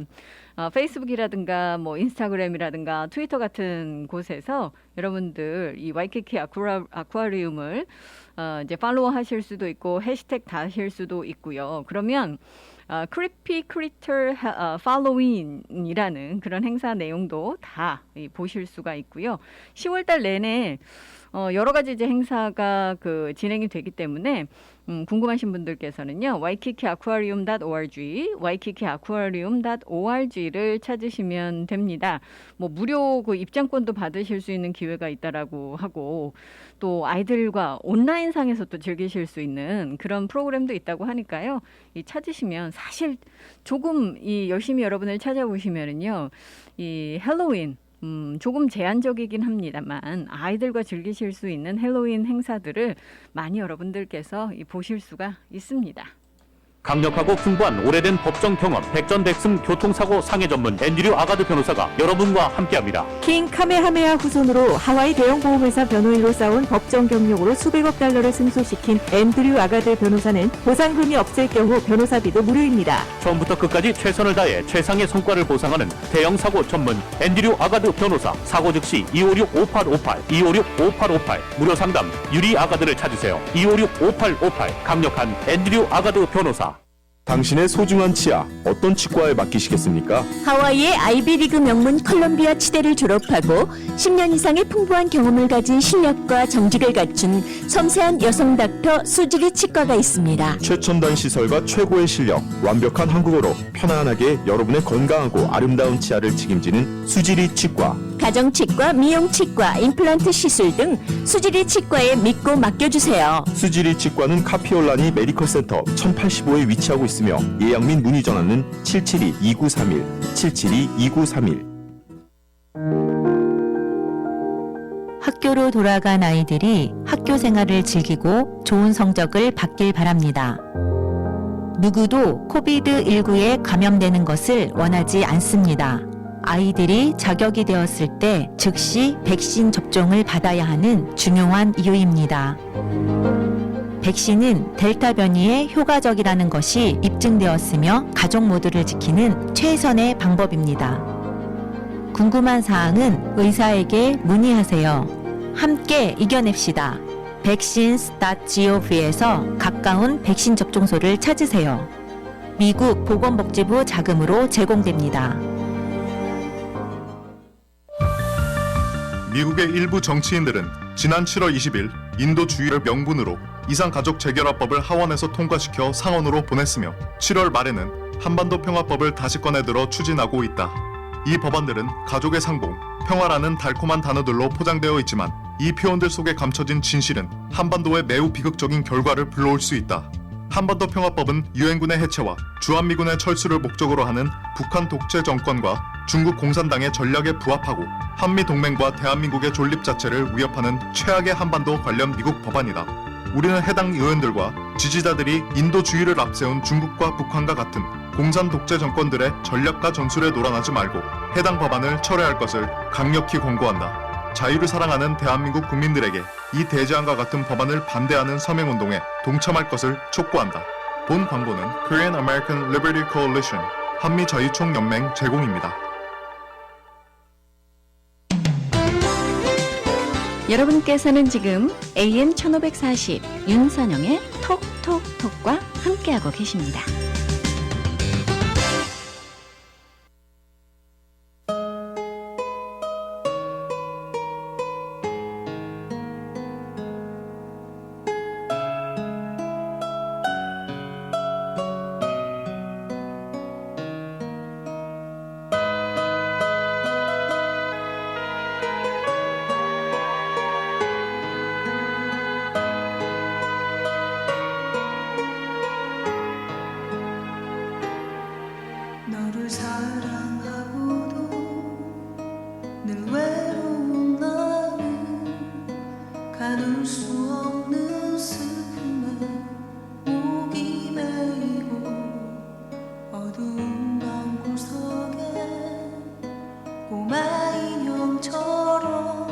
페이스북이라든가 뭐 인스타그램이라든가 트위터 같은 곳에서 여러분들 이 와이키키 아쿠아리움을 이제 팔로우 하실 수도 있고 해시태그 다실 수도 있고요. 그러면 크리피 크리터 팔로윈이라는 그런 행사 내용도 다 보실 수가 있고요. 10월달 내내 여러 가지 이제 행사가 그 진행이 되기 때문에 궁금하신 분들께서는요. waikikiaquarium.org, waikikiaquarium.org를 찾으시면 됩니다. 뭐 무료 그 입장권도 받으실 수 있는 기회가 있다라고 하고 또 아이들과 온라인상에서 또 즐기실 수 있는 그런 프로그램도 있다고 하니까요. 이 찾으시면 사실 조금 이 열심히 여러분을 찾아보시면은요. 이 할로윈 조금 제한적이긴 합니다만 아이들과 즐기실 수 있는 할로윈 행사들을 많이 여러분들께서 보실 수가 있습니다. 강력하고 풍부한 오래된 법정 경험, 백전백승 교통사고 상해 전문 앤드류 아가드 변호사가 여러분과 함께합니다. 킹 카메하메하 후손으로 하와이 대형 보험회사 변호인으로 쌓은 법정 경력으로 수백억 달러를 승소시킨 앤드류 아가드 변호사는 보상금이 없을 경우 변호사비도 무료입니다. 처음부터 끝까지 최선을 다해 최상의 성과를 보상하는 대형 사고 전문 앤드류 아가드 변호사. 사고 즉시 256-5858, 256-5858 무료 상담 유리 아가드를 찾으세요. 256-5858 강력한 앤드류 아가드 변호사. 당신의 소중한 치아 어떤 치과에 맡기시겠습니까? 하와이의 아이비리그 명문 컬럼비아 치대를 졸업하고 10년 이상의 풍부한 경험을 가진 실력과 정직을 갖춘 섬세한 여성 닥터 수지리 치과가 있습니다. 최첨단 시설과 최고의 실력, 완벽한 한국어로 편안하게 여러분의 건강하고 아름다운 치아를 책임지는 수지리 치과. 가정치과, 미용치과, 임플란트 시술 등 수지리 치과에 믿고 맡겨주세요. 수지리 치과는 카피올라니 메디컬 센터 1085에 위치하고 있으며 예약 및 문의 전화는 772-2931, 772-2931. 학교로 돌아간 아이들이 학교 생활을 즐기고 좋은 성적을 받길 바랍니다. 누구도 코비드19에 감염되는 것을 원하지 않습니다. 아이들이 자격이 되었을 때 즉시 백신 접종을 받아야 하는 중요한 이유입니다. 백신은 델타 변이에 효과적이라는 것이 입증되었으며 가족 모두를 지키는 최선의 방법입니다. 궁금한 사항은 의사에게 문의하세요. 함께 이겨냅시다. vaccines.gov에서 가까운 백신 접종소를 찾으세요. 미국 보건복지부 자금으로 제공됩니다. 미국의 일부 정치인들은 지난 7월 20일 인도 주의를 명분으로 이산가족 재결합법을 하원에서 통과시켜 상원으로 보냈으며 7월 말에는 한반도 평화법을 다시 꺼내들어 추진하고 있다. 이 법안들은 가족의 상봉, 평화라는 달콤한 단어들로 포장되어 있지만 이 표현들 속에 감춰진 진실은 한반도에 매우 비극적인 결과를 불러올 수 있다. 한반도 평화법은 유엔군의 해체와 주한미군의 철수를 목적으로 하는 북한 독재 정권과 중국 공산당의 전략에 부합하고 한미동맹과 대한민국의 존립 자체를 위협하는 최악의 한반도 관련 미국 법안이다. 우리는 해당 의원들과 지지자들이 인도주의를 앞세운 중국과 북한과 같은 공산 독재 정권들의 전략과 전술에 놀아나지 말고 해당 법안을 철회할 것을 강력히 권고한다. 자유를 사랑하는 대한민국 국민들에게 이 대재앙과 같은 법안을 반대하는 서명운동에 동참할 것을 촉구한다. 본 광고는 Korean American Liberty Coalition 한미자유총연맹 제공입니다. 여러분께서는 지금 AM 1540 윤선영의 톡톡톡과 함께하고 계십니다. 너를 사랑하고도 늘 외로운 나는 가둘 수 없는 슬픔에 목이 메이고 어두운 방 구석에 꼬마 인형처럼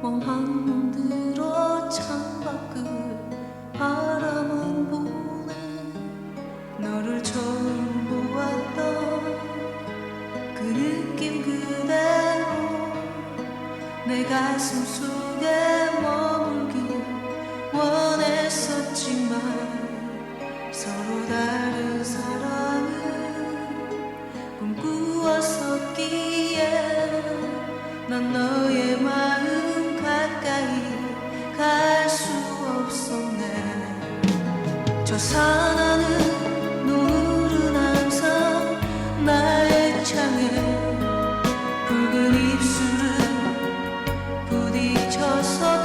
멍한 눈 들어 창밖을 바라만 보네. 너를 처음 그 느낌 그대로 내 가슴 속에 머물길 원했었지만 서로 다른 사랑을 꿈꾸었었기에 난 너의 마음 가까이 갈 수 없었네. 저 사나는 나의 창에 붉은 입술을 부딪혀서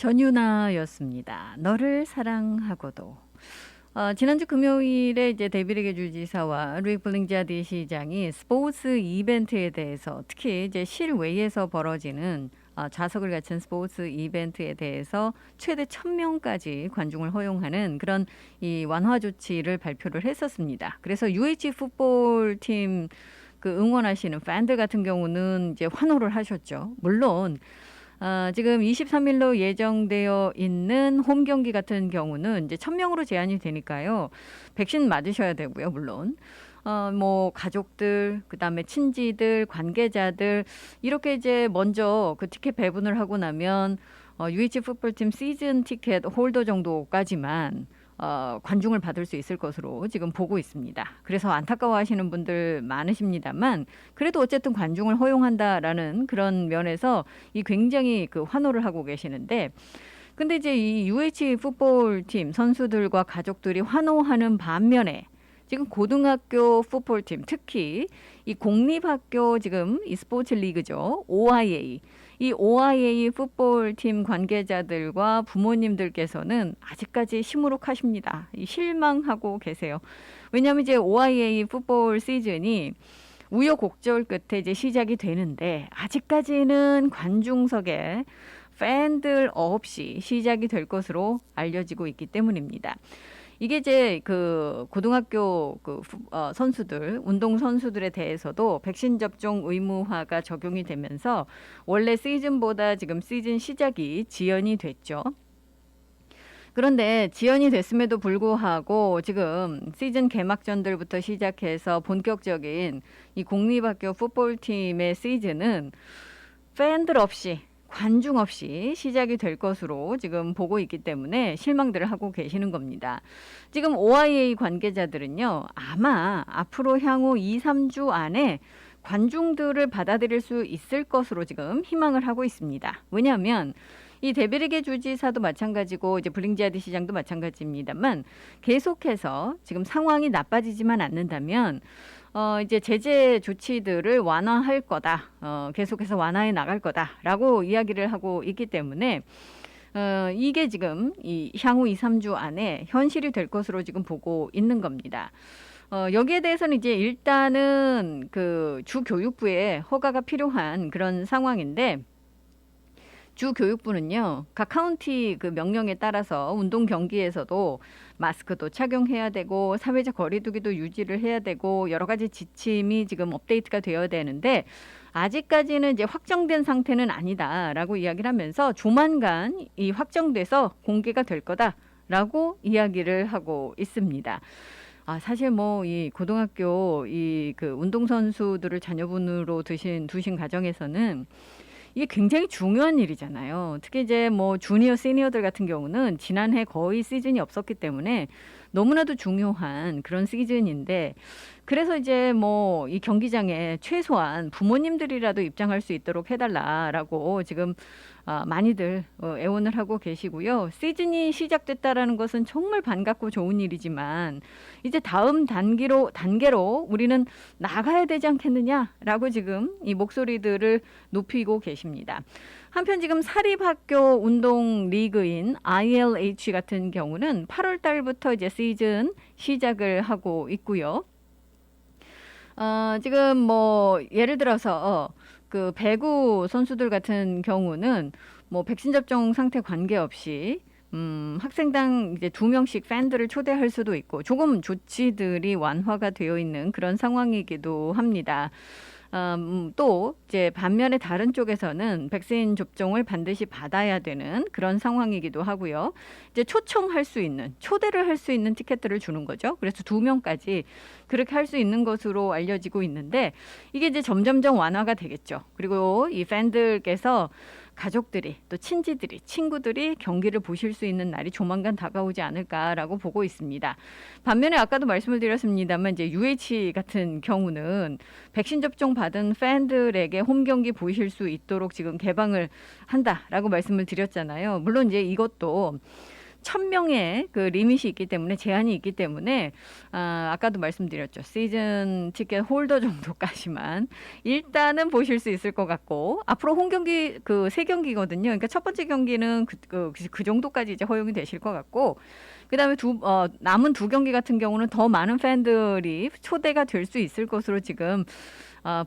전유나였습니다. 너를 사랑하고도. 지난주 금요일에 이제 데빌리게 주지사와 루익 블링자디 시장이 스포츠 이벤트에 대해서 특히 이제 실외에서 벌어지는 좌석을 갖춘 스포츠 이벤트에 대해서 최대 1,000명까지 관중을 허용하는 그런 이 완화 조치를 발표를 했었습니다. 그래서 UH 풋볼 팀 그 응원하시는 팬들 같은 경우는 이제 환호를 하셨죠. 물론 지금 23일로 예정되어 있는 홈 경기 같은 경우는 이제 1,000명으로 제한이 되니까요. 백신 맞으셔야 되고요, 물론. 뭐 가족들, 그다음에 친지들, 관계자들 이렇게 이제 먼저 그 티켓 배분을 하고 나면 UH 풋볼팀 시즌 티켓 홀더 정도까지만 관중을 받을 수 있을 것으로 지금 보고 있습니다. 그래서 안타까워하시는 분들 많으십니다만 그래도 어쨌든 관중을 허용한다라는 그런 면에서 이 굉장히 그 환호를 하고 계시는데 근데 이제 이 UH 풋볼팀 선수들과 가족들이 환호하는 반면에 지금 고등학교 풋볼팀 특히 이 공립학교 지금 이 스포츠 리그죠. OIA. 이 OIA 풋볼팀 관계자들과 부모님들께서는 아직까지 시무룩하십니다. 실망하고 계세요. 왜냐하면 이제 OIA 풋볼 시즌이 우여곡절 끝에 이제 시작이 되는데 아직까지는 관중석에 팬들 없이 시작이 될 것으로 알려지고 있기 때문입니다. 이게 이제 그 고등학교 선수들, 운동 선수들에 대해서도 백신 접종 의무화가 적용이 되면서 원래 시즌보다 지금 시즌 시작이 지연이 됐죠. 그런데 지연이 됐음에도 불구하고 지금 시즌 개막전들부터 시작해서 본격적인 이 공립학교 풋볼팀의 시즌은 팬들 없이 관중 없이 시작이 될 것으로 지금 보고 있기 때문에 실망들을 하고 계시는 겁니다. 지금 OIA 관계자들은요. 아마 앞으로 향후 2, 3주 안에 관중들을 받아들일 수 있을 것으로 지금 희망을 하고 있습니다. 왜냐하면 이 데빌리게 주지사도 마찬가지고 이제 블링자디 시장도 마찬가지입니다만 계속해서 지금 상황이 나빠지지만 않는다면 이제 제재 조치들을 완화할 거다. 계속해서 완화해 나갈 거다라고 이야기를 하고 있기 때문에 이게 지금 이 향후 2, 3주 안에 현실이 될 것으로 지금 보고 있는 겁니다. 여기에 대해서는 이제 일단은 그 주교육부의 허가가 필요한 그런 상황인데 주교육부는요, 각 카운티 그 명령에 따라서 운동 경기에서도 마스크도 착용해야 되고 사회적 거리두기도 유지를 해야 되고 여러 가지 지침이 지금 업데이트가 되어야 되는데 아직까지는 이제 확정된 상태는 아니다라고 이야기를 하면서 조만간 이 확정돼서 공개가 될 거다라고 이야기를 하고 있습니다. 사실 뭐 이 고등학교 이 그 운동 선수들을 자녀분으로 두신 가정에서는 이게 굉장히 중요한 일이잖아요. 특히 이제 뭐 주니어, 시니어들 같은 경우는 지난해 거의 시즌이 없었기 때문에 너무나도 중요한 그런 시즌인데 그래서 이제 뭐 이 경기장에 최소한 부모님들이라도 입장할 수 있도록 해달라라고 지금 많이들 애원을 하고 계시고요. 시즌이 시작됐다라는 것은 정말 반갑고 좋은 일이지만 이제 다음 단계로 우리는 나가야 되지 않겠느냐라고 지금 이 목소리들을 높이고 계십니다. 한편 지금 사립학교 운동 리그인 ILH 같은 경우는 8월 달부터 이제 시즌 시작을 하고 있고요. 지금 뭐 예를 들어서 그 배구 선수들 같은 경우는 뭐 백신 접종 상태 관계없이 학생당 이제 2명씩 팬들을 초대할 수도 있고 조금 조치들이 완화가 되어 있는 그런 상황이기도 합니다. 또 이제 반면에 다른 쪽에서는 백신 접종을 반드시 받아야 되는 그런 상황이기도 하고요. 이제 초대를 할 수 있는 티켓들을 주는 거죠. 그래서 2명까지 그렇게 할 수 있는 것으로 알려지고 있는데 이게 이제 점점점 완화가 되겠죠. 그리고 이 팬들께서 가족들이 또 친지들이 친구들이 경기를 보실 수 있는 날이 조만간 다가오지 않을까라고 보고 있습니다. 반면에 아까도 말씀을 드렸습니다만 이제 UH 같은 경우는 백신 접종 받은 팬들에게 홈 경기 보실 수 있도록 지금 개방을 한다라고 말씀을 드렸잖아요. 물론 이제 이것도 1,000명의 그 리밋이 있기 때문에 제한이 있기 때문에 아까도 말씀드렸죠. 시즌 티켓 홀더 정도까지만 일단은 보실 수 있을 것 같고 앞으로 홈 경기 그 3경기거든요. 그러니까 첫 번째 경기는 그 정도까지 이제 허용이 되실 것 같고 그다음에 남은 2경기 같은 경우는 더 많은 팬들이 초대가 될 수 있을 것으로 지금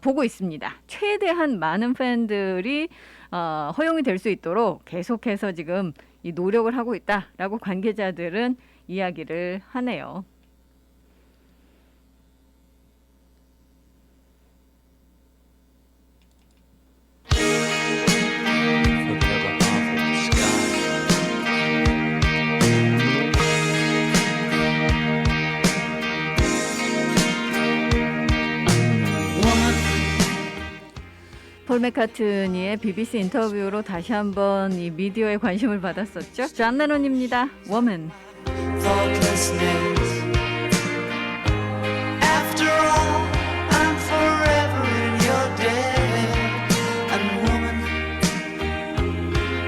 보고 있습니다. 최대한 많은 팬들이 허용이 될 수 있도록 계속해서 지금 이 노력을 하고 있다라고 관계자들은 이야기를 하네요. 폴 맥카트니의 BBC 인터뷰로 다시 한번 이 미디어에 관심을 받았었죠. 존 레논입니다. Woman. After all, I'm forever in your debt. And woman,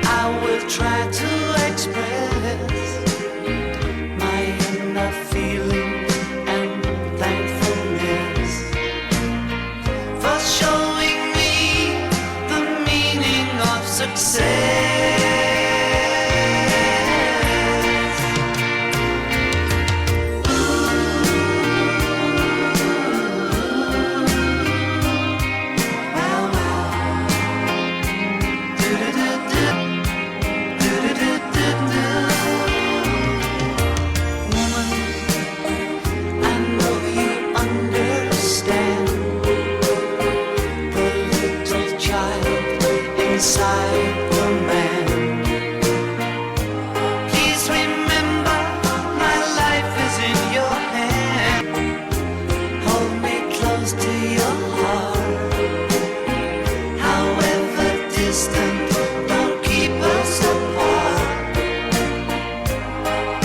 I will try to express my inner feeling and thankfulness for showing me the meaning of success. Inside the man. Please remember my life is in your hand. Hold me close to your heart. However distant, don't keep us apart.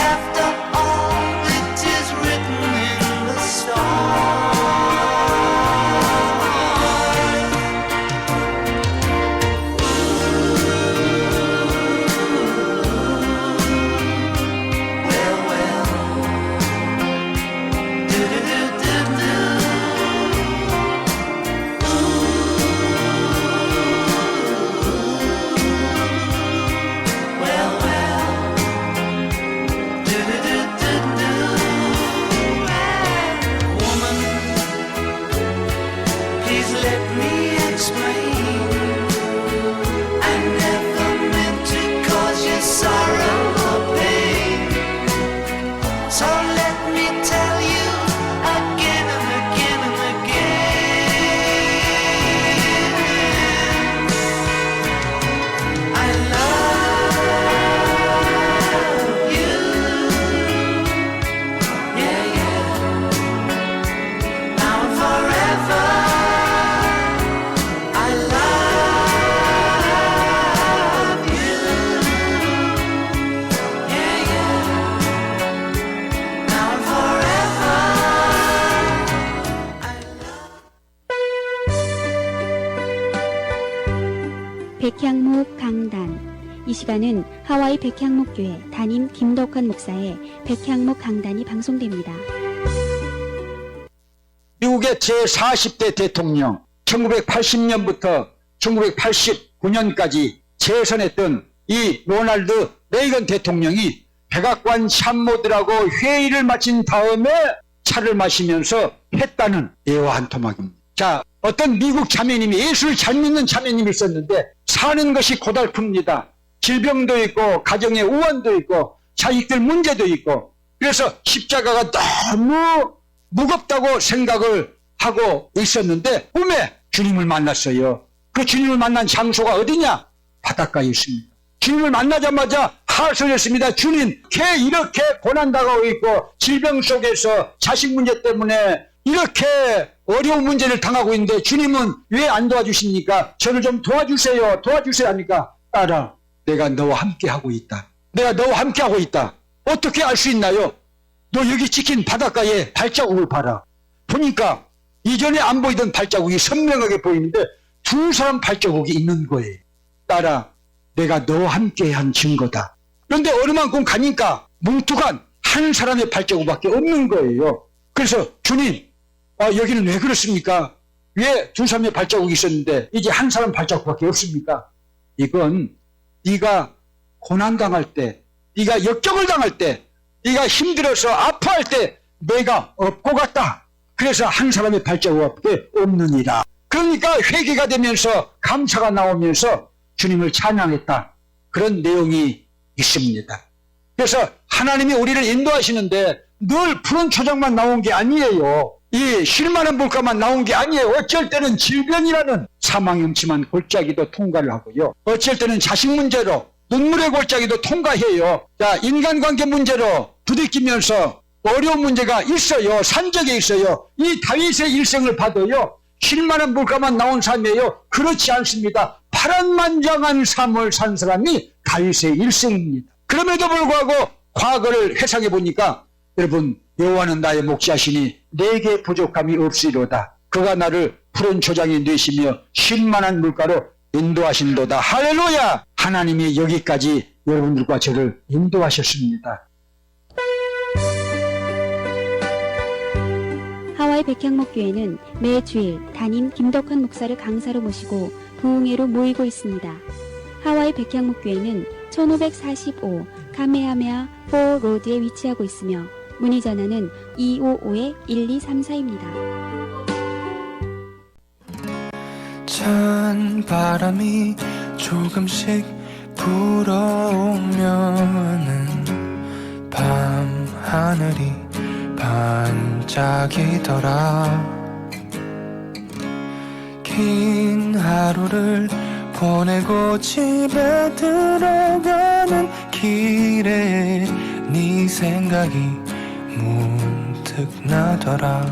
After all, it is written in the stars. 백향목 강단. 이 시간은 하와이 백향목교회 담임 김덕환 목사의 백향목 강단이 방송됩니다. 미국의 제40대 대통령 1980년부터 1989년까지 재선했던 이 로널드 레이건 대통령이 백악관 참모들하고 회의를 마친 다음에 차를 마시면서 했다는 애화한 토막입니다. 자, 어떤 미국 자매님이 예수를 잘 믿는 자매님이 있었는데 사는 것이 고달픕니다. 질병도 있고 가정의 우환도 있고 자식들 문제도 있고 그래서 십자가가 너무 무겁다고 생각을 하고 있었는데 꿈에 주님을 만났어요. 그 주님을 만난 장소가 어디냐? 바닷가에 있습니다. 주님을 만나자마자 하소연했습니다. 주님, 걔 이렇게 고난당하고 있고 질병 속에서 자식 문제 때문에 이렇게 어려운 문제를 당하고 있는데 주님은 왜 안 도와주십니까? 저를 좀 도와주세요. 도와주세요 하니까 딸아, 내가 너와 함께하고 있다. 내가 너와 함께하고 있다. 어떻게 알 수 있나요? 너 여기 찍힌 바닷가에 발자국을 봐라. 보니까 이전에 안 보이던 발자국이 선명하게 보이는데 두 사람 발자국이 있는 거예요. 딸아, 내가 너와 함께한 증거다. 그런데 어느 만큼 가니까 뭉툭한 한 사람의 발자국밖에 없는 거예요. 그래서 주님, 여기는 왜 그렇습니까? 왜 두 사람의 발자국이 있었는데 이제 한 사람 발자국밖에 없습니까? 이건 네가 고난당할 때, 네가 역경을 당할 때, 네가 힘들어서 아파할 때 내가 없고 갔다. 그래서 한 사람의 발자국밖에 없느니라. 그러니까 회개가 되면서 감사가 나오면서 주님을 찬양했다. 그런 내용이 있습니다. 그래서 하나님이 우리를 인도하시는데 늘 푸른 초장만 나온 게 아니에요. 이 실만한 물가만 나온 게 아니에요. 어쩔 때는 질병이라는 사망의 음침한 골짜기도 통과를 하고요. 어쩔 때는 자식 문제로 눈물의 골짜기도 통과해요. 자, 인간관계 문제로 부딪히면서 어려운 문제가 있어요. 산적에 있어요. 이 다윗의 일생을 봐도요. 실만한 물가만 나온 삶이에요. 그렇지 않습니다. 파란만장한 삶을 산 사람이 다윗의 일생입니다. 그럼에도 불구하고 과거를 회상해 보니까 여러분, 여호와는 나의 목자시니 내게 부족함이 없으리로다. 그가 나를 푸른 초장에 내시며 쉴만한 물가로 인도하신도다. 할렐루야! 하나님이 여기까지 여러분들과 저를 인도하셨습니다. 하와이 백향목교회는 매주일 담임 김덕환 목사를 강사로 모시고 부흥회로 모이고 있습니다. 하와이 백향목교회는 1545 카메하메아 4 로드에 위치하고 있으며 문의 전화는 255-1234입니다. 찬 바람이 조금씩 불어오면은 밤 하늘이 반짝이더라. 긴 하루를 보내고 집에 들어가는 길에 네 생각이 문득 나더라.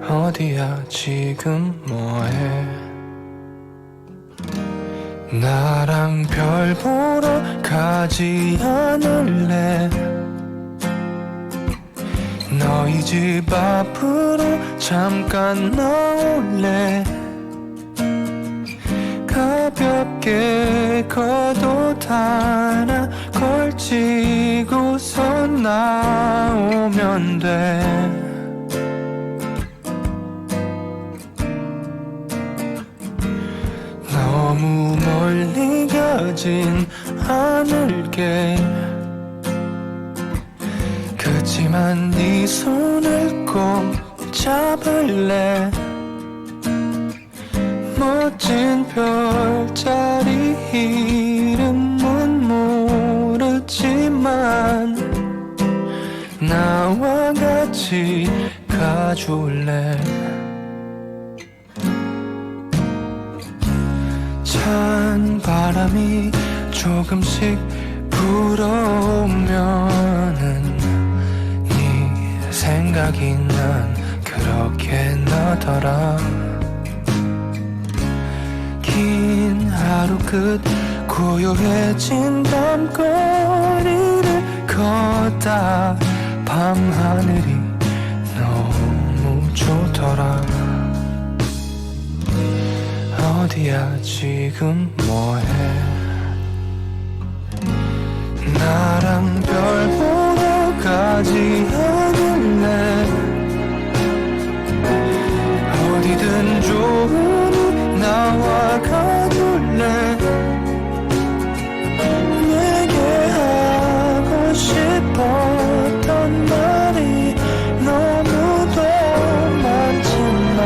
어디야 지금 뭐해? 나랑 별 보러 가지 않을래? 너희 집 앞으로 잠깐 나올래? 가볍게 겉옷 하나 걸치고서 나오면 돼. 너무 멀리 가진 않을게. 그치만 네 손을 꼭 잡을래. 멋진 별자리 이름은 모르지만 나와 같이 가줄래. 찬 바람이 조금씩 불어오면은 네 생각이 난 그렇게 나더라. 긴 하루 끝 고요해진 밤거리를 걷다 밤하늘이 너무 좋더라. 어디야 지금 뭐해? 나랑 별 보러 가지 않을래? 어디든 좋으니 나와 가줄래? 내게 하고 싶었던 말이 너무도 많지만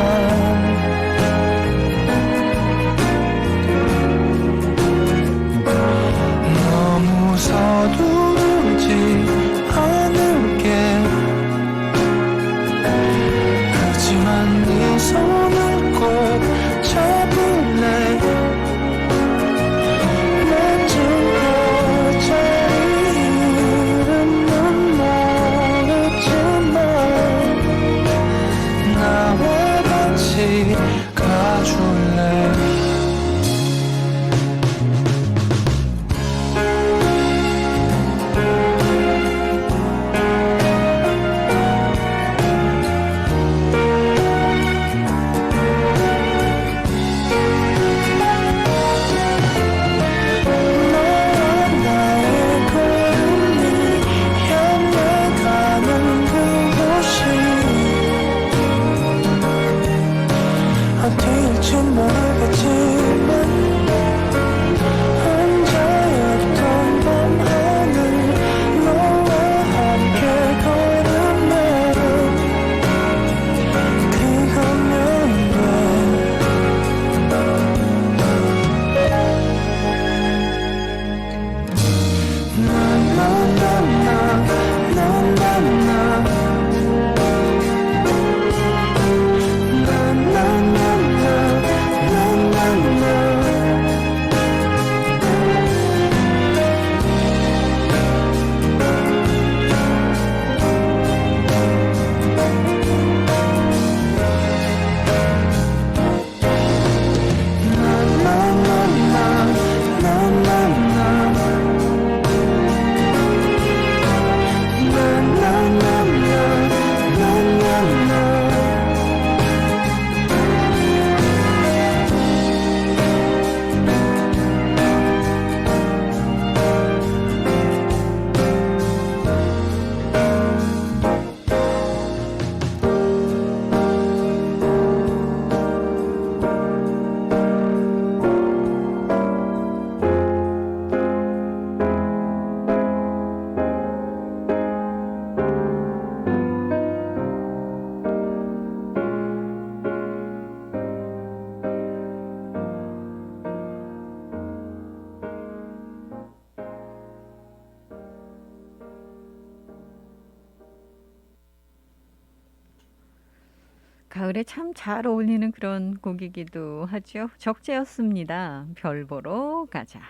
가을에 참 잘 어울리는 그런 곡이기도 하죠. 적재였습니다. 별 보러 가자.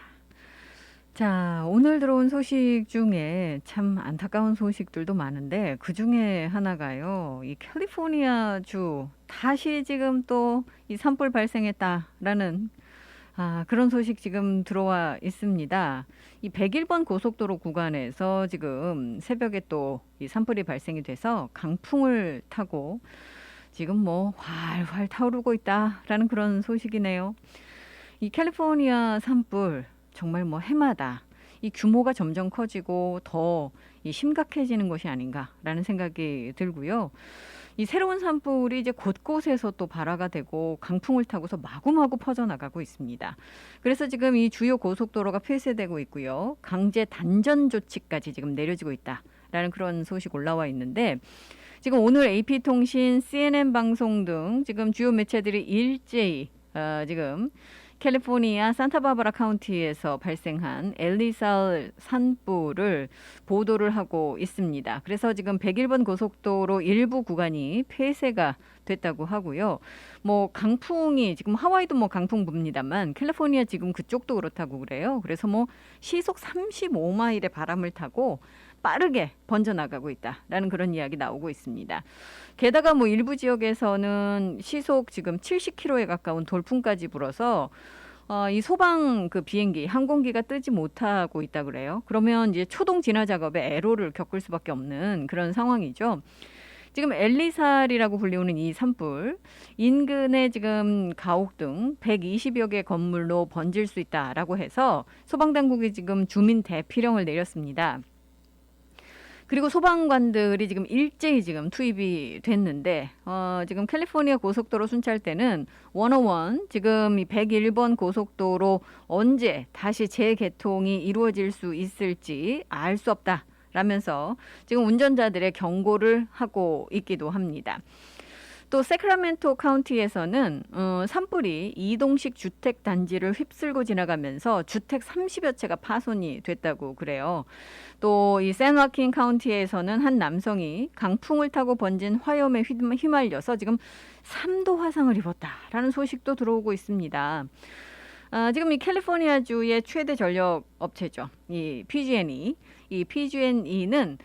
자, 오늘 들어온 소식 중에 참 안타까운 소식들도 많은데 그 중에 하나가요. 이 캘리포니아주 다시 지금 또 이 산불 발생했다라는 그런 소식 지금 들어와 있습니다. 이 101번 고속도로 구간에서 지금 새벽에 또 이 산불이 발생이 돼서 강풍을 타고 지금 뭐 활활 타오르고 있다라는 그런 소식이네요. 이 캘리포니아 산불 정말 뭐 해마다 이 규모가 점점 커지고 더 이 심각해지는 것이 아닌가라는 생각이 들고요. 이 새로운 산불이 이제 곳곳에서 또 발화가 되고 강풍을 타고서 마구마구 퍼져나가고 있습니다. 그래서 지금 이 주요 고속도로가 폐쇄되고 있고요. 강제 단전 조치까지 지금 내려지고 있다라는 그런 소식 올라와 있는데 지금 오늘 AP통신, CNN 방송 등 지금 주요 매체들이 일제히 지금 캘리포니아 산타바바라 카운티에서 발생한 엘리살 산불을 보도를 하고 있습니다. 그래서 지금 101번 고속도로 일부 구간이 폐쇄가 됐다고 하고요. 뭐 강풍이 지금 하와이도 뭐 강풍 붑니다만 캘리포니아 지금 그쪽도 그렇다고 그래요. 그래서 뭐 시속 35마일의 바람을 타고 빠르게 번져나가고 있다라는 그런 이야기 나오고 있습니다. 게다가 뭐 일부 지역에서는 시속 지금 70km에 가까운 돌풍까지 불어서 이 소방 그 비행기, 항공기가 뜨지 못하고 있다 그래요. 그러면 이제 초동 진화 작업에 애로를 겪을 수밖에 없는 그런 상황이죠. 지금 엘리살이라고 불리우는 이 산불, 인근의 지금 가옥 등 120여 개 건물로 번질 수 있다라고 해서 소방당국이 지금 주민 대피령을 내렸습니다. 그리고 소방관들이 지금 일제히 지금 투입이 됐는데 지금 캘리포니아 고속도로 순찰대는 101 지금 이 101번 고속도로 언제 다시 재개통이 이루어질 수 있을지 알 수 없다라면서 지금 운전자들의 경고를 하고 있기도 합니다. 또 세크라멘토 카운티에서는 산불이 이동식 주택 단지를 휩쓸고 지나가면서 주택 30여 채가 파손이 됐다고 그래요. 또 이 샌joaquin 카운티에서는 한 남성이 강풍을 타고 번진 화염에 휘말려서 지금 3도 화상을 입었다라는 소식도 들어오고 있습니다. 지금 이 캘리포니아주의 최대 전력 업체죠. 이 PG&E. 이 PG&E는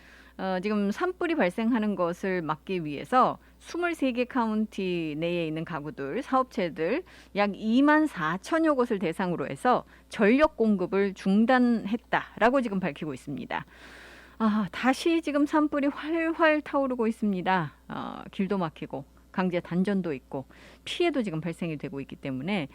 지금 산불이 발생하는 것을 막기 위해서 23개 카운티 내에 있는 가구들, 사업체들 약 2만 4천여 곳을 대상으로 해서 전력 공급을 중단했다라고 지금 밝히고 있습니다. 다시 지금 산불이 활활 타오르고 있습니다. 길도 막히고 강제 단전도 있고 피해도 지금 발생이 되고 있기 때문에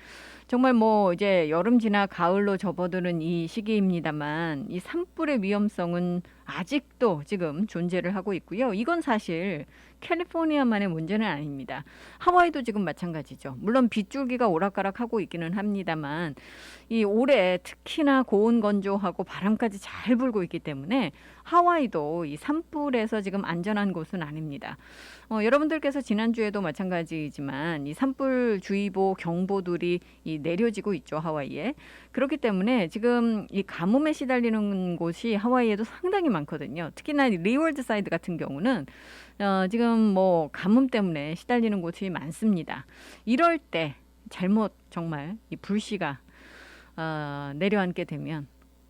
정말 뭐 이제 여름 지나 가을로 접어드는 이 시기입니다만 이 산불의 위험성은 아직도 지금 존재를 하고 있고요. 이건 사실 캘리포니아만의 문제는 아닙니다. 하와이도 지금 마찬가지죠. 물론 빗줄기가 오락가락하고 있기는 합니다만 이 올해 특히나 고온 건조하고 바람까지 잘 불고 있기 때문에 하와이도 이 산불에서 지금 안전한 곳은 아닙니다. 여러분들께서 지난주에도 마찬가지지만 이 산불주의보 경보들이 내려지고 있죠, 하와이에. 그렇기 때문에 지금 이 가뭄에 시달리는 곳이 하와이에도 상당히 많거든요. 특히나 리월드 사이드 같은 경우는 지금 뭐 가뭄 때문에 시달리는 곳이 많습니다. 이럴 때 잘못 정말 이 불씨가 내려앉게 되면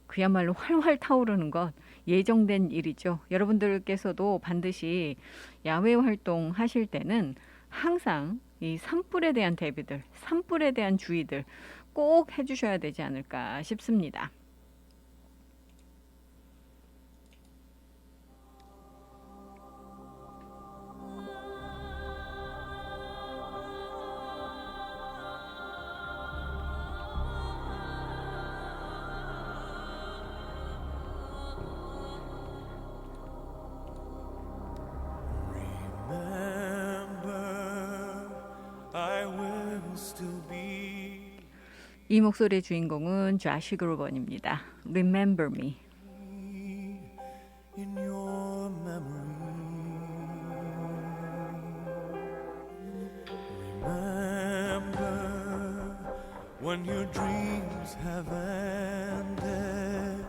그야말로 활활 타오르는 것 예정된 일이죠. 여러분들께서도 반드시 야외 활동 하실 때는 항상 이 산불에 대한 대비들, 산불에 대한 주의들 꼭 해주셔야 되지 않을까 싶습니다. 이 목소리의 주인공은 좌시 그루번입니다. Remember Me. In your memory, remember when your dreams have ended,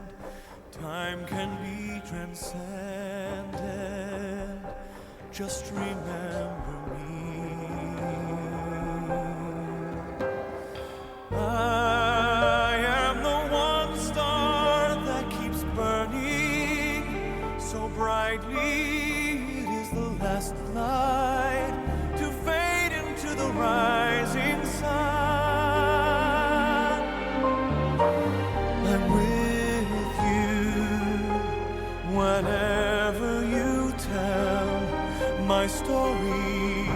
time can be transcended. Just remember me. I am the one star that keeps burning so brightly. It is the last light to fade into the rising sun. I'm with you whenever you tell my story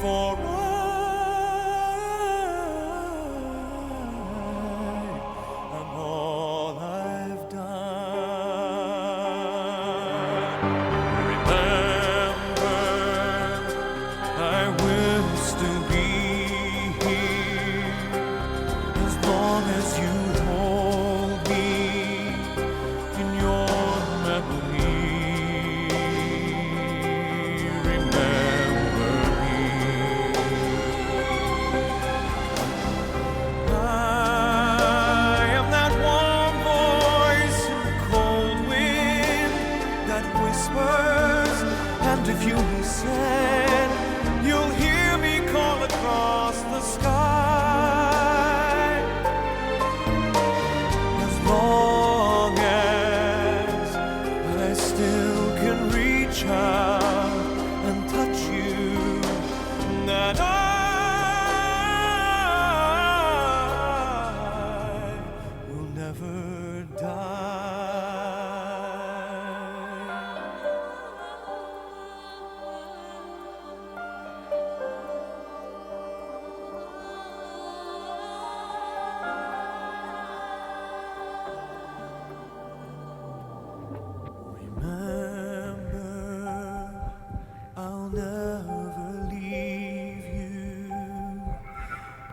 for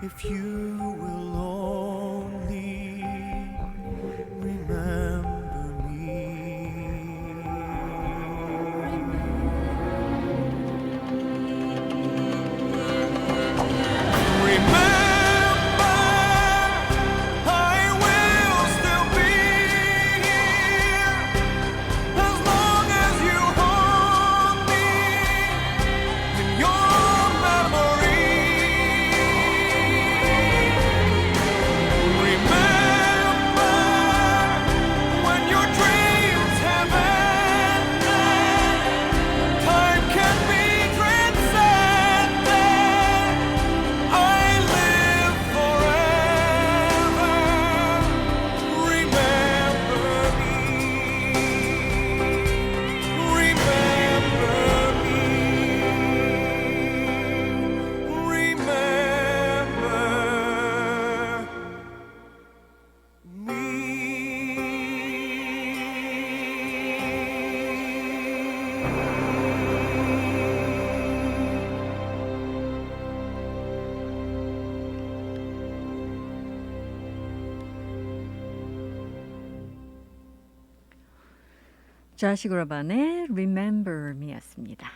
if you will only remember me. Remember, I will still be here as long as you hold me in your memory. 자시 그라반의 Remember Me였습니다.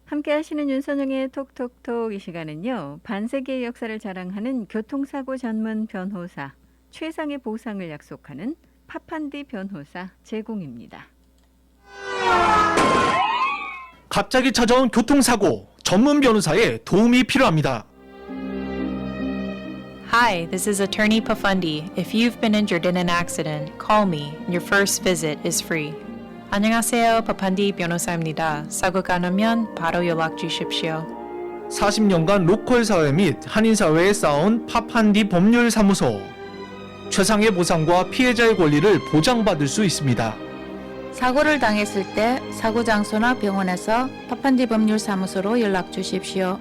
함께 하시는 윤선영의 톡톡톡 이 시간은요. 반세기의 역사를 자랑하는 교통사고 전문 변호사, 최상의 보상을 약속하는 파판디 변호사 제공입니다. 갑자기 찾아온 교통사고, 전문 변호사의 도움이 필요합니다. Hi, this is Attorney Pafundi. If you've been injured in an accident, call me. Your first visit is free. 안녕하세요, 파판디 변호사입니다. 사고가 나면 바로 연락 주십시오. 40년간 로컬 사회 및 한인 사회에 쌓아온 파판디 법률사무소. 최상의 보상과 피해자의 권리를 보장받을 수 있습니다. 사고를 당했을 때 사고 장소나 병원에서 파판디 법률사무소로 연락 주십시오.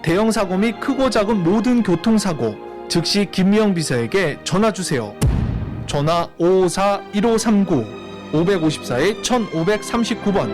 대형 사고 및 크고 작은 모든 교통사고, 즉시 김미영 비서에게 전화 주세요. 전화 554-1539 554-1539번.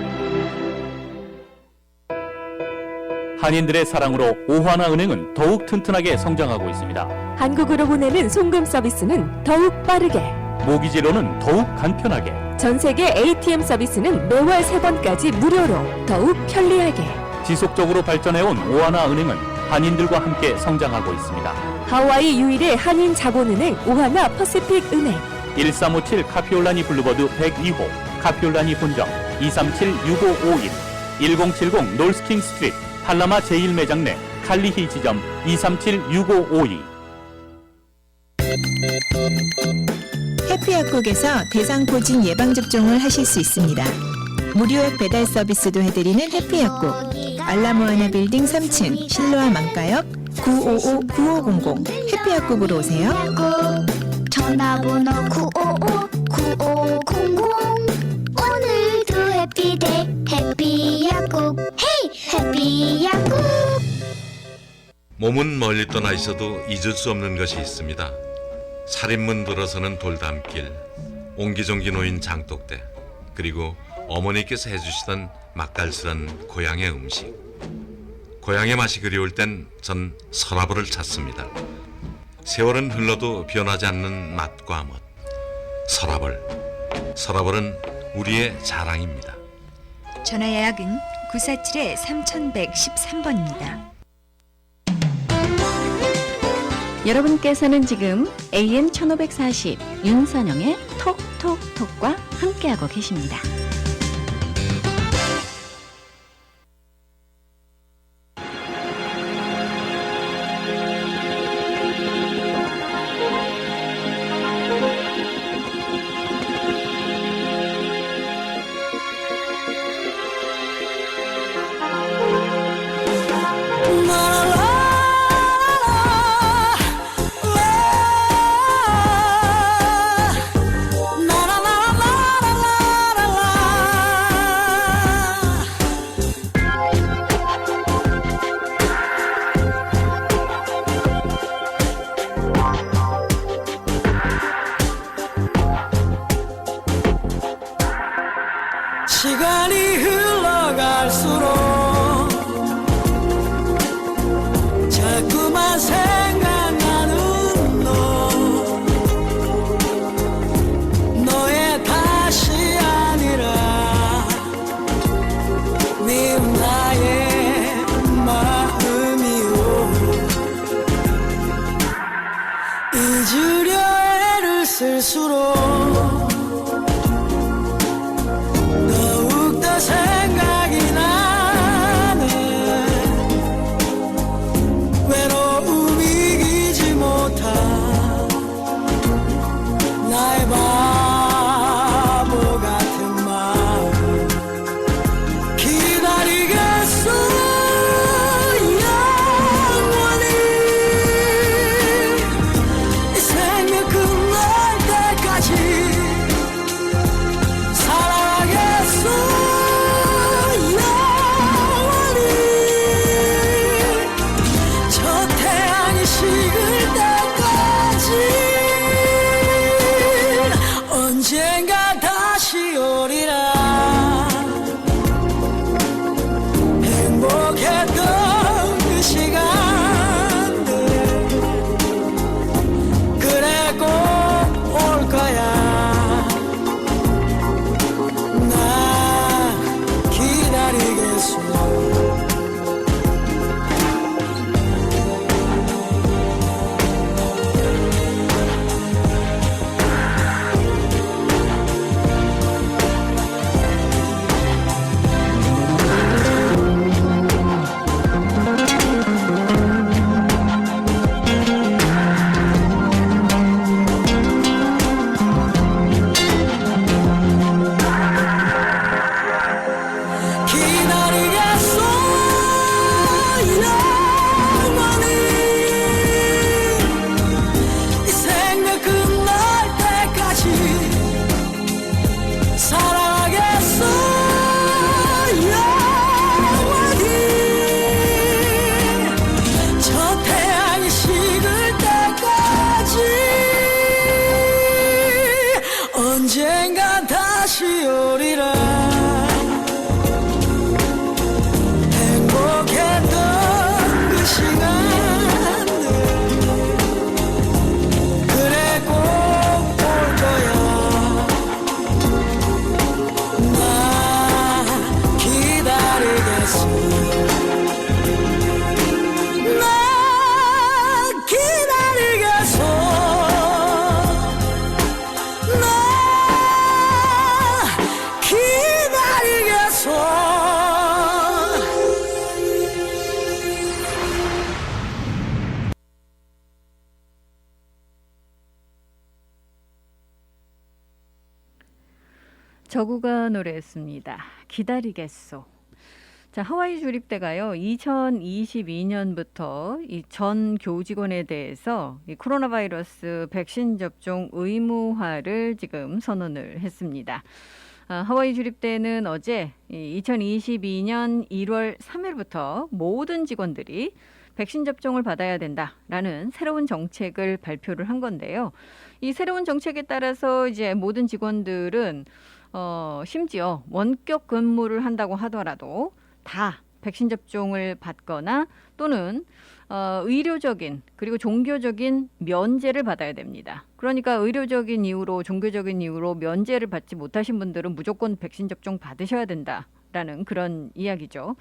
한인들의 사랑으로 오하나은행은 더욱 튼튼하게 성장하고 있습니다. 한국으로 보내는 송금 서비스는 더욱 빠르게, 모기지로는 더욱 간편하게, 전 세계 ATM 서비스는 매월 3번까지 무료로 더욱 편리하게. 지속적으로 발전해온 오하나은행은 한인들과 함께 성장하고 있습니다. 하와이 유일의 한인 자본은행 오하나 퍼시픽 은행. 1357 카피올라니 블루버드 102호, 카피올라니 본점 237-6551, 1070 놀스킹 스트리트, 팔라마 제1매장 내 칼리히 지점 237-6552. 해피약국에서 대상포진 예방접종을 하실 수 있습니다. 무료액 배달 서비스도 해드리는 해피약국. 알라모아나 빌딩 3층 실로아 망가역 955-9500 해피약국으로 오세요. 전화번호 955-9500 오늘도 해피데이 해피약국 헤이 해피약국. 몸은 멀리 떠나 있어도 잊을 수 없는 것이 있습니다. 살인문 들어서는 돌담길, 옹기종기 놓인 장독대, 그리고 어머니께서 해주시던 맛깔스런 고향의 음식. 고향의 맛이 그리울 땐 전 서라벌을 찾습니다. 세월은 흘러도 변하지 않는 맛과 멋. 서라벌은 우리의 자랑입니다. 전화 예약은 947-3113번입니다. 여러분께서는 지금 AM 1540 윤선영의 톡톡톡과 함께하고 계십니다. 시간이 흘러갈수록 자꾸만 생각나는 너의 탓이 아니라 미운 나의 마음이오. 잊으려 애를 쓸수록 더욱더 저구가 노래했습니다. 기다리겠소. 자, 하와이 주립대가요, 2022년부터 이 전 교직원에 대해서 이 코로나 바이러스 백신 접종 의무화를 지금 선언을 했습니다. 하와이 주립대는 어제 2022년 1월 3일부터 모든 직원들이 백신 접종을 받아야 된다라는 새로운 정책을 발표를 한 건데요. 이 새로운 정책에 따라서 이제 모든 직원들은 심지어 원격 근무를 한다고 하더라도 다 백신 접종을 받거나 또는 의료적인 그리고 종교적인 면제를 받아야 됩니다. 그러니까 의료적인 이유로 종교적인 이유로 면제를 받지 못하신 분들은 무조건 백신 접종 받으셔야 된다라는 그런 이야기죠.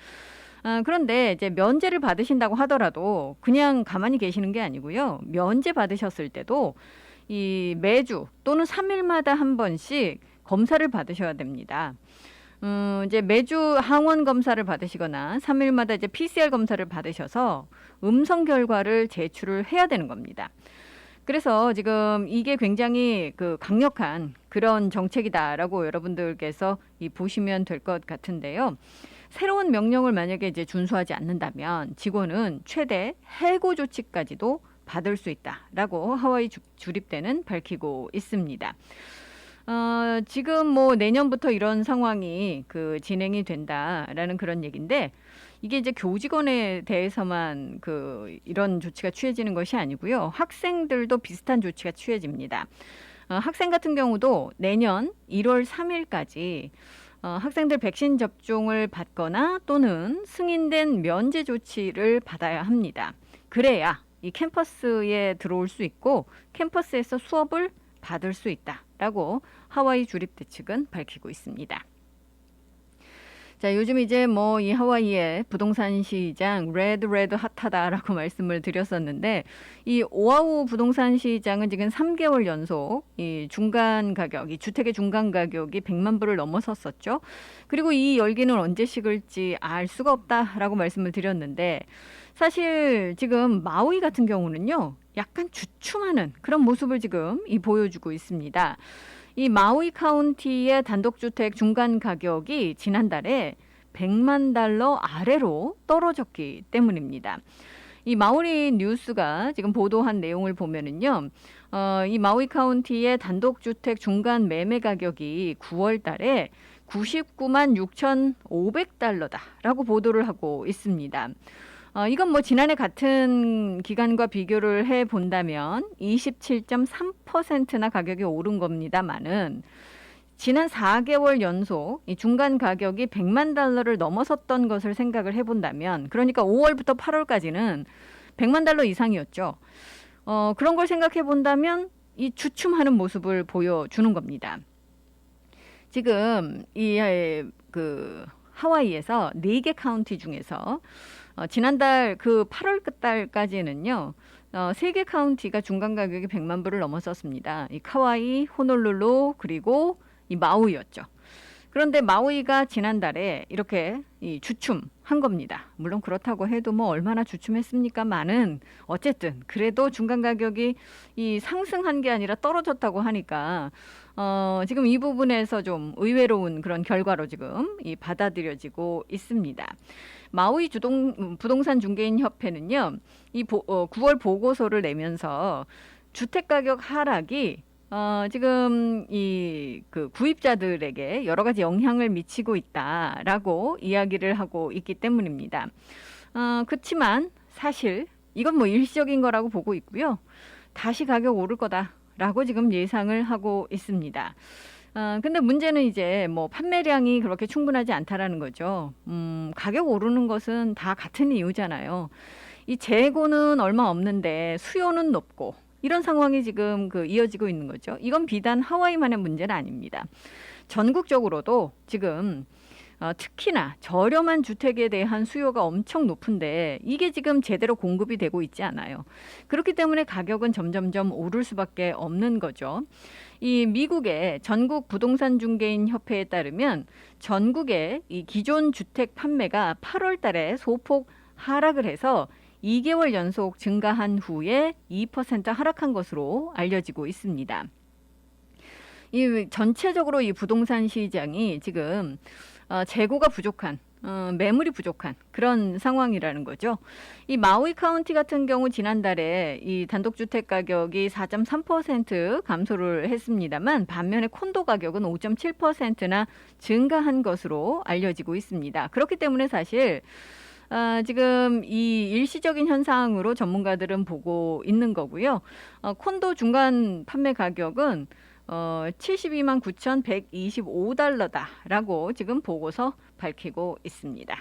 그런데 이제 면제를 받으신다고 하더라도 그냥 가만히 계시는 게 아니고요. 면제 받으셨을 때도 이 매주 또는 3일마다 한 번씩 검사를 받으셔야 됩니다. 이제 매주 항원 검사를 받으시거나 3일마다 이제 PCR 검사를 받으셔서 음성 결과를 제출을 해야 되는 겁니다. 그래서 지금 이게 굉장히 그 강력한 그런 정책이다라고 여러분들께서 보시면 될 것 같은데요. 새로운 명령을 만약에 이제 준수하지 않는다면 직원은 최대 해고 조치까지도 받을 수 있다라고 하와이 주립대는 밝히고 있습니다. 지금 뭐 내년부터 이런 상황이 그 진행이 된다라는 그런 얘기인데 이게 이제 교직원에 대해서만 그 이런 조치가 취해지는 것이 아니고요. 학생들도 비슷한 조치가 취해집니다. 학생 같은 경우도 내년 1월 3일까지 학생들 백신 접종을 받거나 또는 승인된 면제 조치를 받아야 합니다. 그래야 이 캠퍼스에 들어올 수 있고 캠퍼스에서 수업을 받을 수 있다라고 하와이 주립대 측은 밝히고 있습니다. 자, 요즘 이제 뭐 이 하와이의 부동산 시장 레드 핫하다라고 말씀을 드렸었는데 이 오아후 부동산 시장은 지금 3개월 연속 이 중간 가격, 이 주택의 중간 가격이 100만 불을 넘어섰었죠. 그리고 이 열기는 언제 식을지 알 수가 없다라고 말씀을 드렸는데 사실 지금 마우이 같은 경우는요. 약간 주춤하는 그런 모습을 지금 보여주고 있습니다. 이 마우이 카운티의 단독주택 중간 가격이 지난달에 100만 달러 아래로 떨어졌기 때문입니다. 이 마우이 뉴스가 지금 보도한 내용을 보면은요, 이 마우이 카운티의 단독주택 중간 매매 가격이 9월 달에 99만 6,500달러다라고 보도를 하고 있습니다. 이건 뭐 지난해 같은 기간과 비교를 해 본다면 27.3%나 가격이 오른 겁니다만은 지난 4개월 연속 이 중간 가격이 100만 달러를 넘어섰던 것을 생각을 해본다면 그러니까 5월부터 8월까지는 100만 달러 이상이었죠. 그런 걸 생각해 본다면 이 주춤하는 모습을 보여주는 겁니다. 지금 그 하와이에서 4개 카운티 중에서 지난달 그 8월 달까지는요. 3개 카운티가 중간 가격이 100만 불을 넘었었습니다. 이 카와이, 호놀룰루 그리고 이 마우이였죠. 그런데 마우이가 지난달에 이렇게 주춤한 겁니다. 물론 그렇다고 해도 뭐 얼마나 주춤했습니까만은 어쨌든 그래도 중간 가격이 상승한 게 아니라 떨어졌다고 하니까 지금 이 부분에서 좀 의외로운 그런 결과로 지금 받아들여지고 있습니다. 마우이 부동산 중개인 협회는요, 9월 보고서를 내면서 주택 가격 하락이 지금 그 구입자들에게 여러 가지 영향을 미치고 있다라고 이야기를 하고 있기 때문입니다. 그렇지만 사실 이건 뭐 일시적인 거라고 보고 있고요. 다시 가격 오를 거다라고 지금 예상을 하고 있습니다. 근데 문제는 이제 뭐 판매량이 그렇게 충분하지 않다라는 거죠. 가격 오르는 것은 다 같은 이유잖아요. 이 재고는 얼마 없는데 수요는 높고 이런 상황이 지금 이어지고 있는 거죠. 이건 비단 하와이만의 문제는 아닙니다. 전국적으로도 지금 특히나 저렴한 주택에 대한 수요가 엄청 높은데 이게 지금 제대로 공급이 되고 있지 않아요. 그렇기 때문에 가격은 점점점 오를 수밖에 없는 거죠. 이 미국의 전국 부동산 중개인 협회에 따르면 전국의 이 기존 주택 판매가 8월 달에 소폭 하락을 해서 2개월 연속 증가한 후에 2% 하락한 것으로 알려지고 있습니다. 이 전체적으로 이 부동산 시장이 지금 재고가 부족한 매물이 부족한 그런 상황이라는 거죠. 이 마우이 카운티 같은 경우 지난달에 이 단독주택 가격이 4.3% 감소를 했습니다만 반면에 콘도 가격은 5.7%나 증가한 것으로 알려지고 있습니다. 그렇기 때문에 사실 지금 이 일시적인 현상으로 전문가들은 보고 있는 거고요. 콘도 중간 판매 가격은 72만 9,125달러다라고 지금 보고서 밝히고 있습니다.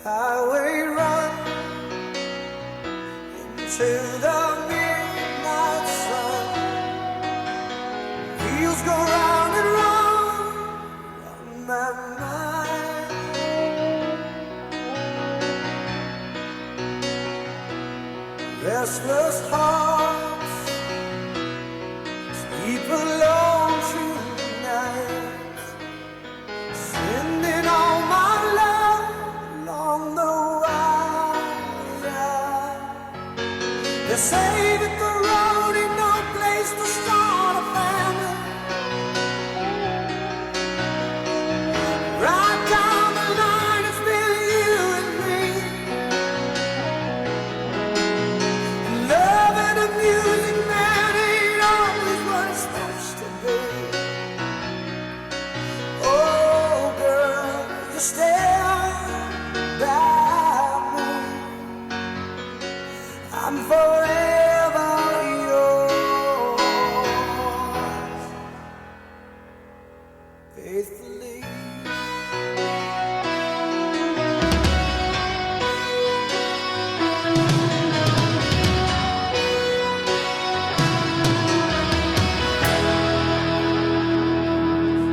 Highway run into the midnight sun. Wheels go round and round on my mind. Restless hearts sleep alone tonight, sending all my love along the wire. They say that the road ain't no place to start a family. Right down the line, it's been you and me. Love and the music, man, ain't always what it's supposed to be. Oh, girl, you stand by me. I'm forever yours, faithfully.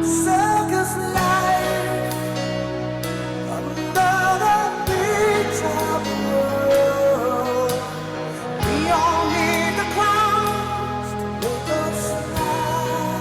Circus life under the big top world. We all need the clowns to make us smile.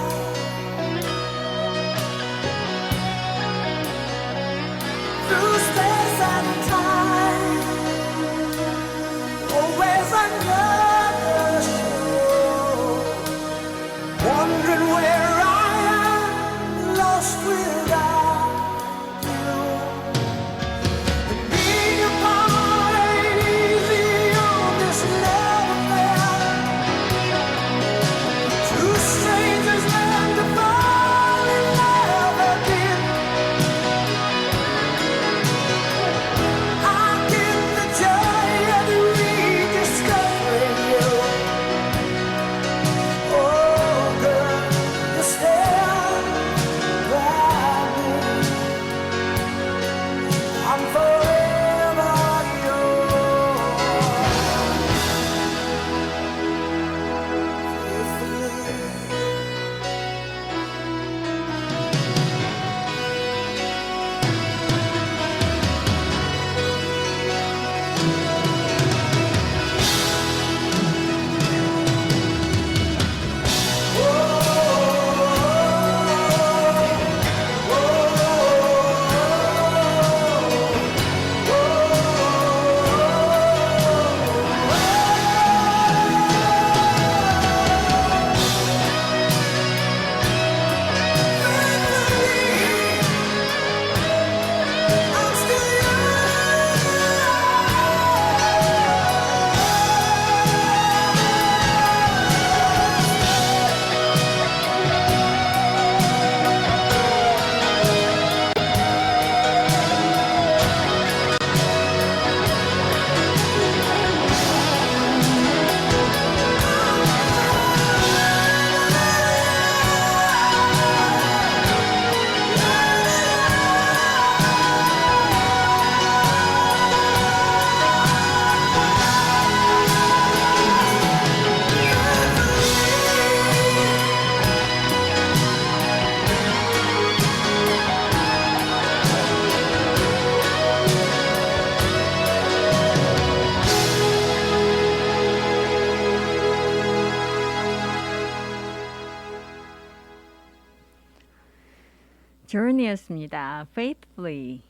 Journey였습니다. Faithfully.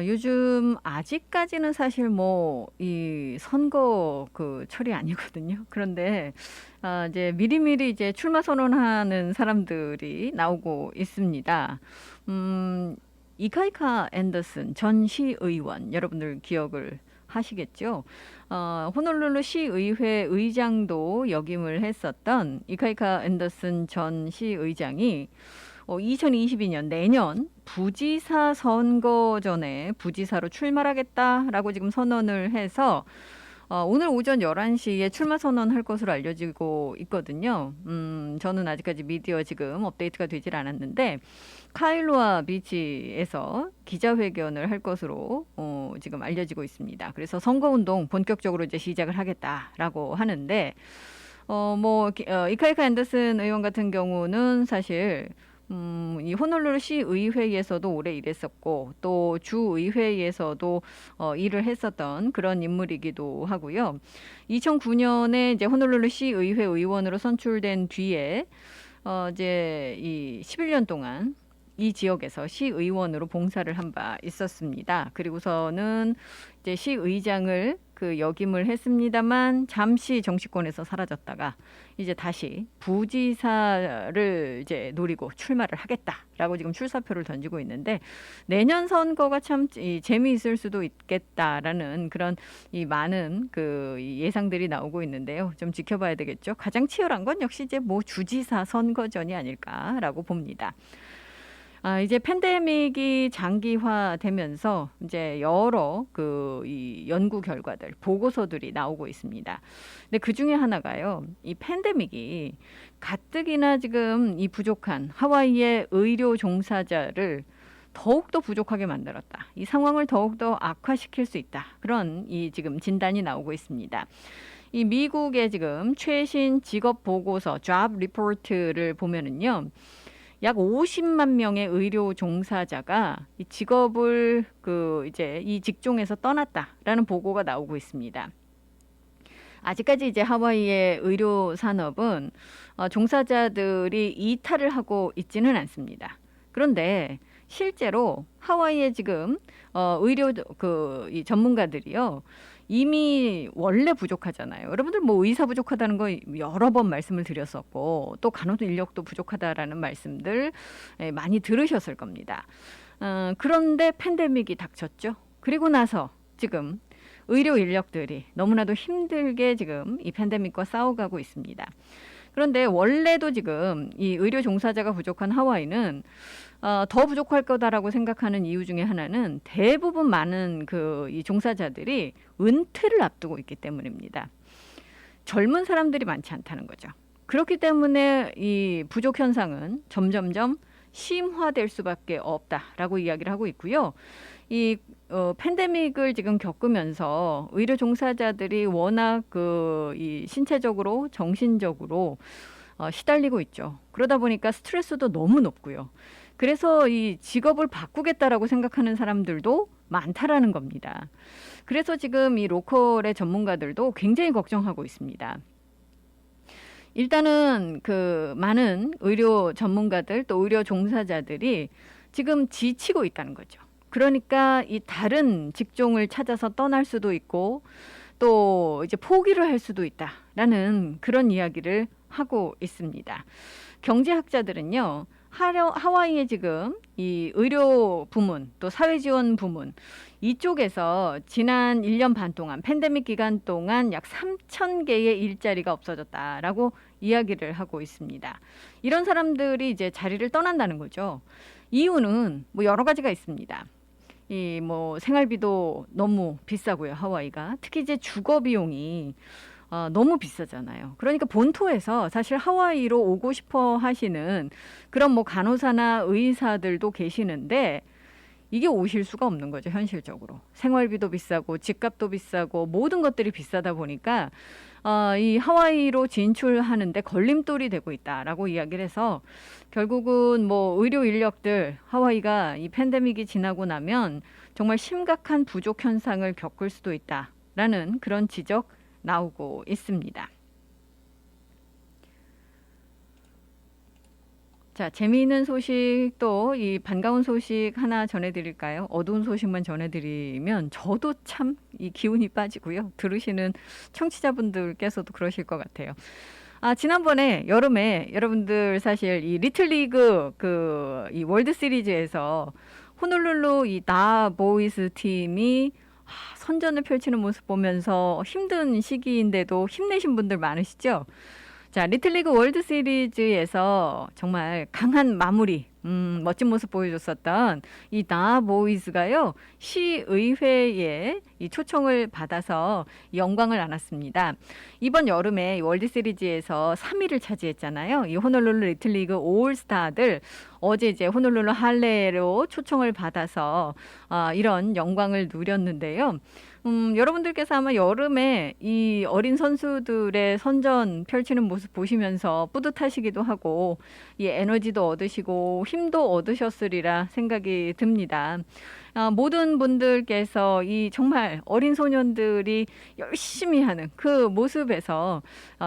요즘 아직까지는 사실 뭐 이 선거 그 철이 아니거든요. 그런데 이제 미리미리 이제 출마 선언하는 사람들이 나오고 있습니다. 이카이카 앤더슨 전 시의원 여러분들 기억을 하시겠죠? 호놀룰루 시의회 의장도 역임을 했었던 이카이카 앤더슨 전 시의장이 2022년 내년 부지사 선거 전에 부지사로 출마하겠다라고 지금 선언을 해서 오늘 오전 11시에 출마 선언할 것으로 알려지고 있거든요. 저는 아직까지 미디어 지금 업데이트가 되질 않았는데 카일로아 비치에서 기자회견을 할 것으로 지금 알려지고 있습니다. 그래서 선거운동 본격적으로 이제 시작을 하겠다라고 하는데 이카이카 앤더슨 의원 같은 경우는 사실 이 호놀룰루 시의회에서도 오래 일했었고 또 주의회에서도 일을 했었던 그런 인물이기도 하고요. 2009년에 이제 호놀룰루 시의회 의원으로 선출된 뒤에 이제 이 11년 동안 이 지역에서 시의원으로 봉사를 한 바 있었습니다. 그리고서는 이제 시의장을 역임을 했습니다만 잠시 정치권에서 사라졌다가 이제 다시 부지사를 이제 노리고 출마를 하겠다라고 지금 출사표를 던지고 있는데 내년 선거가 참 재미있을 수도 있겠다라는 그런 이 많은 예상들이 나오고 있는데요. 좀 지켜봐야 되겠죠. 가장 치열한 건 역시 이제 뭐 주지사 선거전이 아닐까라고 봅니다. 이제 팬데믹이 장기화되면서 이제 여러 이 연구 결과들, 보고서들이 나오고 있습니다. 근데 그 중에 하나가요, 이 팬데믹이 가뜩이나 지금 이 부족한 하와이의 의료 종사자를 더욱더 부족하게 만들었다. 이 상황을 더욱더 악화시킬 수 있다. 그런 이 지금 진단이 나오고 있습니다. 이 미국의 지금 최신 직업 보고서, Job Report를 보면은요, 약 50만 명의 의료 종사자가 이 직업을 이제 이 직종에서 떠났다라는 보고가 나오고 있습니다. 아직까지 이제 하와이의 의료 산업은 종사자들이 이탈을 하고 있지는 않습니다. 그런데 실제로 하와이에 지금 의료 이 전문가들이요. 이미 원래 부족하잖아요. 여러분들 뭐 의사 부족하다는 거 여러 번 말씀을 드렸었고 또 간호사 인력도 부족하다라는 말씀들 많이 들으셨을 겁니다. 그런데 팬데믹이 닥쳤죠. 그리고 나서 지금 의료 인력들이 너무나도 힘들게 지금 이 팬데믹과 싸워가고 있습니다. 그런데 원래도 지금 이 의료 종사자가 부족한 하와이는 더 부족할 거다라고 생각하는 이유 중에 하나는 대부분 많은 이 종사자들이 은퇴를 앞두고 있기 때문입니다. 젊은 사람들이 많지 않다는 거죠. 그렇기 때문에 이 부족 현상은 점점점 심화될 수밖에 없다라고 이야기를 하고 있고요. 이 팬데믹을 지금 겪으면서 의료 종사자들이 워낙 이 신체적으로 정신적으로 시달리고 있죠. 그러다 보니까 스트레스도 너무 높고요. 그래서 이 직업을 바꾸겠다라고 생각하는 사람들도 많다라는 겁니다. 그래서 지금 이 로컬의 전문가들도 굉장히 걱정하고 있습니다. 일단은 많은 의료 전문가들 또 의료 종사자들이 지금 지치고 있다는 거죠. 그러니까 이 다른 직종을 찾아서 떠날 수도 있고 또 이제 포기를 할 수도 있다라는 그런 이야기를 하고 있습니다. 경제학자들은요. 하와이의 지금 이 의료 부문 또 사회지원 부문 이쪽에서 지난 1년 반 동안 팬데믹 기간 동안 약 3,000개의 일자리가 없어졌다라고 이야기를 하고 있습니다. 이런 사람들이 이제 자리를 떠난다는 거죠. 이유는 뭐 여러 가지가 있습니다. 이 뭐 생활비도 너무 비싸고요, 하와이가. 특히 이제 주거 비용이 너무 비싸잖아요. 그러니까 본토에서 사실 하와이로 오고 싶어 하시는 그런 뭐 간호사나 의사들도 계시는데 이게 오실 수가 없는 거죠, 현실적으로. 생활비도 비싸고 집값도 비싸고 모든 것들이 비싸다 보니까 이 하와이로 진출하는데 걸림돌이 되고 있다라고 이야기를 해서 결국은 뭐 의료 인력들 하와이가 이 팬데믹이 지나고 나면 정말 심각한 부족 현상을 겪을 수도 있다라는 그런 지적 나오고 있습니다. 자, 재미있는 소식 또 이 반가운 소식 하나 전해드릴까요? 어두운 소식만 전해드리면 저도 참 이 기운이 빠지고요. 들으시는 청취자분들께서도 그러실 것 같아요. 지난번에 여름에 여러분들 사실 이 리틀리그 이 월드 시리즈에서 호놀룰루 이 나 보이스 팀이 선전을 펼치는 모습 보면서 힘든 시기인데도 힘내신 분들 많으시죠? 자, 리틀리그 월드 시리즈에서 정말 강한 마무리, 멋진 모습 보여줬었던 이 나 보이즈가요, 시의회에 이 초청을 받아서 영광을 안았습니다. 이번 여름에 이 월드 시리즈에서 3위를 차지했잖아요. 이 호놀룰루 리틀리그 올스타들 어제 이제 호놀룰루 할레로 초청을 받아서 이런 영광을 누렸는데요. 여러분들께서 아마 여름에 이 어린 선수들의 선전 펼치는 모습 보시면서 뿌듯하시기도 하고 이 에너지도 얻으시고 힘도 얻으셨으리라 생각이 듭니다. 모든 분들께서 이 정말 어린 소년들이 열심히 하는 그 모습에서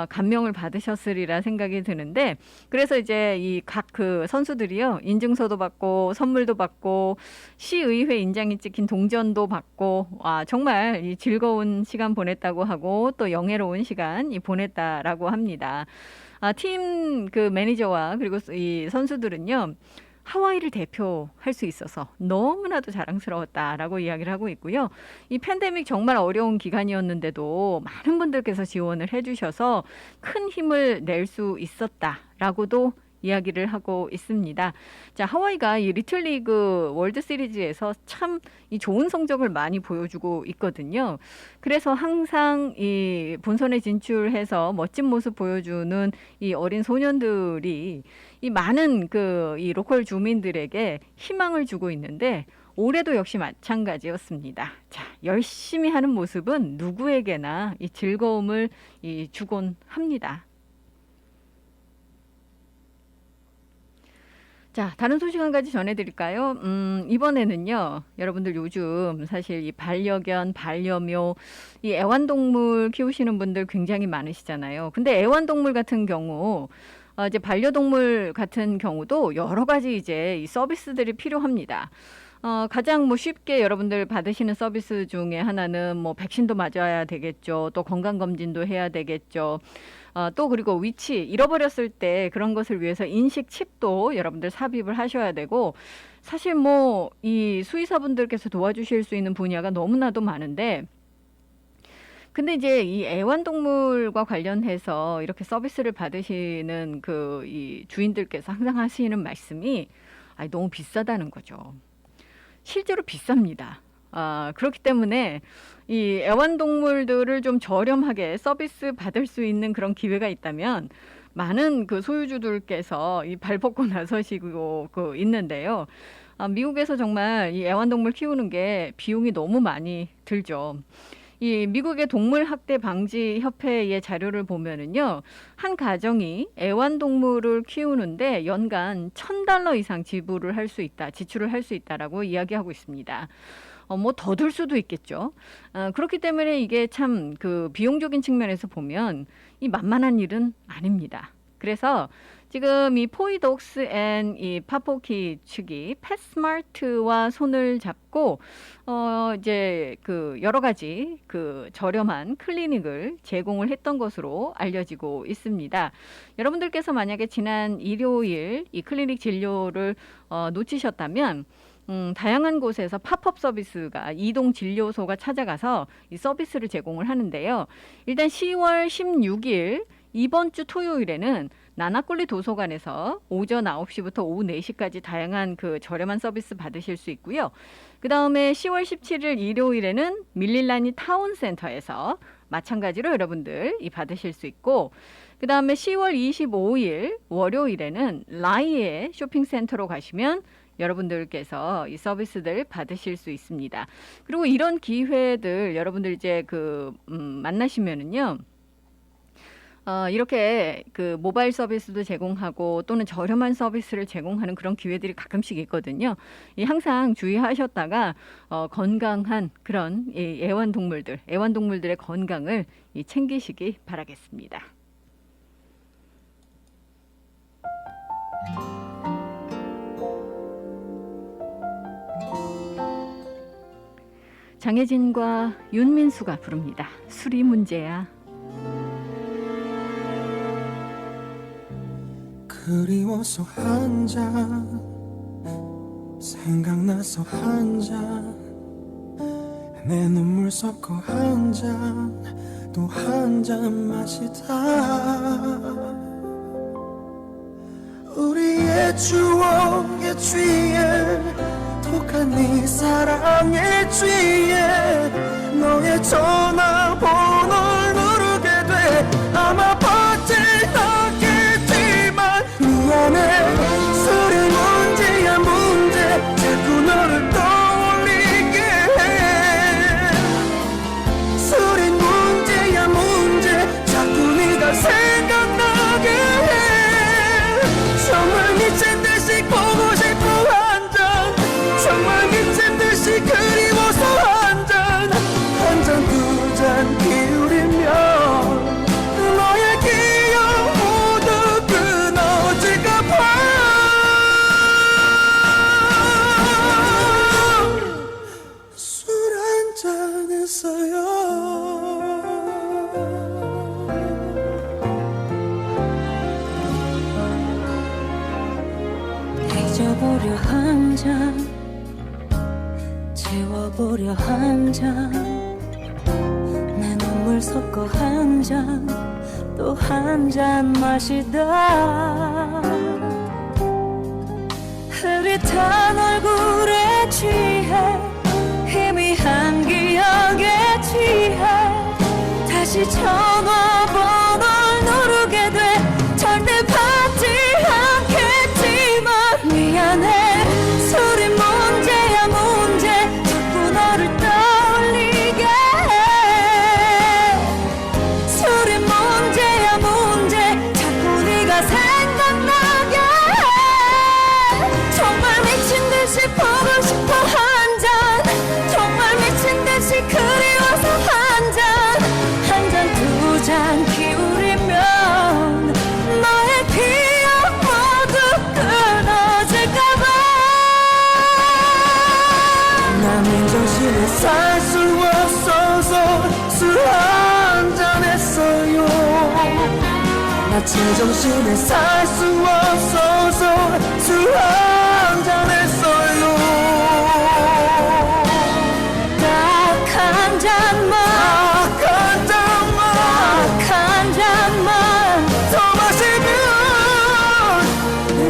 감명을 받으셨으리라 생각이 드는데, 그래서 이제 이 각 그 선수들이요, 인증서도 받고 선물도 받고 시의회 인장이 찍힌 동전도 받고 정말 이 즐거운 시간 보냈다고 하고 또 영예로운 시간 보냈다라고 합니다. 팀 그 매니저와 그리고 이 선수들은요, 하와이를 대표할 수 있어서 너무나도 자랑스러웠다라고 이야기를 하고 있고요. 이 팬데믹 정말 어려운 기간이었는데도 많은 분들께서 지원을 해주셔서 큰 힘을 낼 수 있었다라고도 이야기를 하고 있습니다. 자, 하와이가 이 리틀리그 월드 시리즈에서 참 이 좋은 성적을 많이 보여주고 있거든요. 그래서 항상 이 본선에 진출해서 멋진 모습 보여주는 이 어린 소년들이 이 많은 이 로컬 주민들에게 희망을 주고 있는데, 올해도 역시 마찬가지였습니다. 자, 열심히 하는 모습은 누구에게나 이 즐거움을 주곤 합니다. 자, 다른 소식 한 가지 전해드릴까요? 이번에는요, 여러분들 요즘 사실 이 반려견, 반려묘, 이 애완동물 키우시는 분들 굉장히 많으시잖아요. 근데 애완동물 같은 경우, 이제 반려동물 같은 경우도 여러 가지 이제 이 서비스들이 필요합니다. 가장 쉽게 여러분들 받으시는 서비스 중에 하나는 백신도 맞아야 되겠죠. 또 건강검진도 해야 되겠죠. 또 그리고 위치 잃어버렸을 때 그런 것을 위해서 인식 칩도 여러분들 삽입을 하셔야 되고, 사실 이 수의사분들께서 도와주실 수 있는 분야가 너무나도 많은데, 근데 이제 이 애완동물과 관련해서 이렇게 서비스를 받으시는 이 주인들께서 항상 하시는 말씀이 너무 비싸다는 거죠. 실제로 비쌉니다. 그렇기 때문에 이 애완동물들을 좀 저렴하게 서비스 받을 수 있는 그런 기회가 있다면 많은 그 소유주들께서 이 발벗고 나서시고 있는데요. 미국에서 정말 이 애완동물 키우는 게 비용이 너무 많이 들죠. 이 미국의 동물학대 방지 협회의 자료를 보면은요, 한 가정이 애완동물을 키우는데 연간 $1,000 이상 지출을 할 수 있다라고 이야기하고 있습니다. 더 들 수도 있겠죠. 그렇기 때문에 이게 참 비용적인 측면에서 보면 이 만만한 일은 아닙니다. 그래서 지금 이 포이독스 앤 이 파포키 측이 펫스마트와 손을 잡고 이제 여러 가지 저렴한 클리닉을 제공을 했던 것으로 알려지고 있습니다. 여러분들께서 만약에 지난 일요일 이 클리닉 진료를 놓치셨다면 다양한 곳에서 팝업 서비스가 이동 진료소가 찾아가서 이 서비스를 제공을 하는데요. 일단 10월 16일 이번 주 토요일에는 나나꼴리 도서관에서 오전 9시부터 오후 4시까지 다양한 저렴한 서비스 받으실 수 있고요. 그 다음에 10월 17일 일요일에는 밀릴라니 타운센터에서 마찬가지로 여러분들 받으실 수 있고, 그 다음에 10월 25일 월요일에는 라이의 쇼핑센터로 가시면 여러분들께서 이 서비스들 받으실 수 있습니다. 그리고 이런 기회들 여러분들 이제 만나시면은요, 이렇게 모바일 서비스도 제공하고 또는 저렴한 서비스를 제공하는 그런 기회들이 가끔씩 있거든요. 항상 주의하셨다가 건강한 그런 애완동물들의 건강을 챙기시기 바라겠습니다. 장혜진과 윤민수가 부릅니다. 술이 문제야. 그리워서 한 잔, 생각나서 한 잔, 내 눈물 섞어 한 잔, 또 한 잔 마시다. 우리의 추억에 취해 독한 네 사랑에 취해 너의 전화번호를 누르게 돼. 아마 받지 않겠지만 미안해. 술이 문제야 문제. 자꾸 너를 떠올리게 해. 술이 문제야 문제. 자꾸 네가 생각나게 해. 정말 미친 듯이 보고 싶어 한 잔. 정말 미친 듯이 그리워서 한 잔. 한 잔 두 잔 기울이면 너의 기억 모두 끊어질까 봐. 술 한 잔 했어요. 잊어보려 한 잔, 지워보려 한 잔, 내 눈물 섞어 한 잔, 또 한 잔 마시다. 흐릿한 얼굴에 취해 희미한 기억에 취해 다시 전화번호를 누르게 돼. 절대 받지 않겠지만 미안해. 술이 문제야 문제. 자꾸 너를 떠올리게 해. 술이 문제야 문제. 자꾸 네가 생각나게 해. 정말 미친 듯이 보고 싶어 한 잔. 정말 미친 듯이 그리워서 한 잔. 한 잔 두 잔 기울이면 너의 기억 모두 끊어질까봐. 나는 정신을 살 수 없어서 술 한 잔 했어요. 나 제정신을 살 수 없어서 술 한 잔 했어요. 딱 한 잔만, 딱 한 잔만, 딱 한 잔만 더 마시면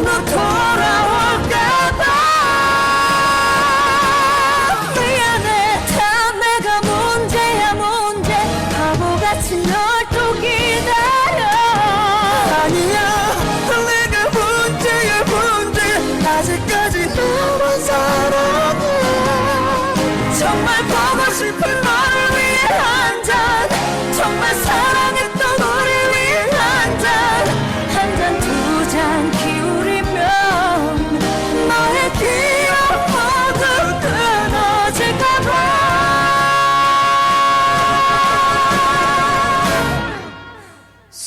너 돌아올까봐. 미안해. 다 내가 문제야 문제. 바보같이 널 또 기다려. 아니야, 내가 문제야 문제. 아직까지 너만 사랑해. 정말 보고 싶은 너를 위해 한 잔. 정말 사랑했던 우리 위해 한 잔. 한 잔 두 잔 기울이면 너의 기억 모두 끊어질까봐. 술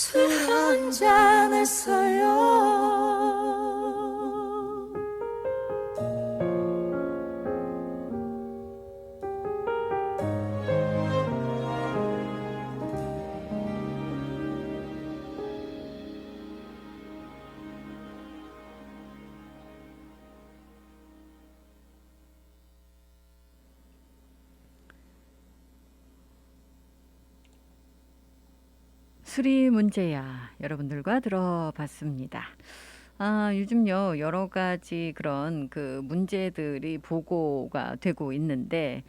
한 잔 했어요. 술이 문제야. 여러분들과 들어봤습니다. 요즘요, 여러 가지 그런 그 문제들이 보고가 되고 있는데,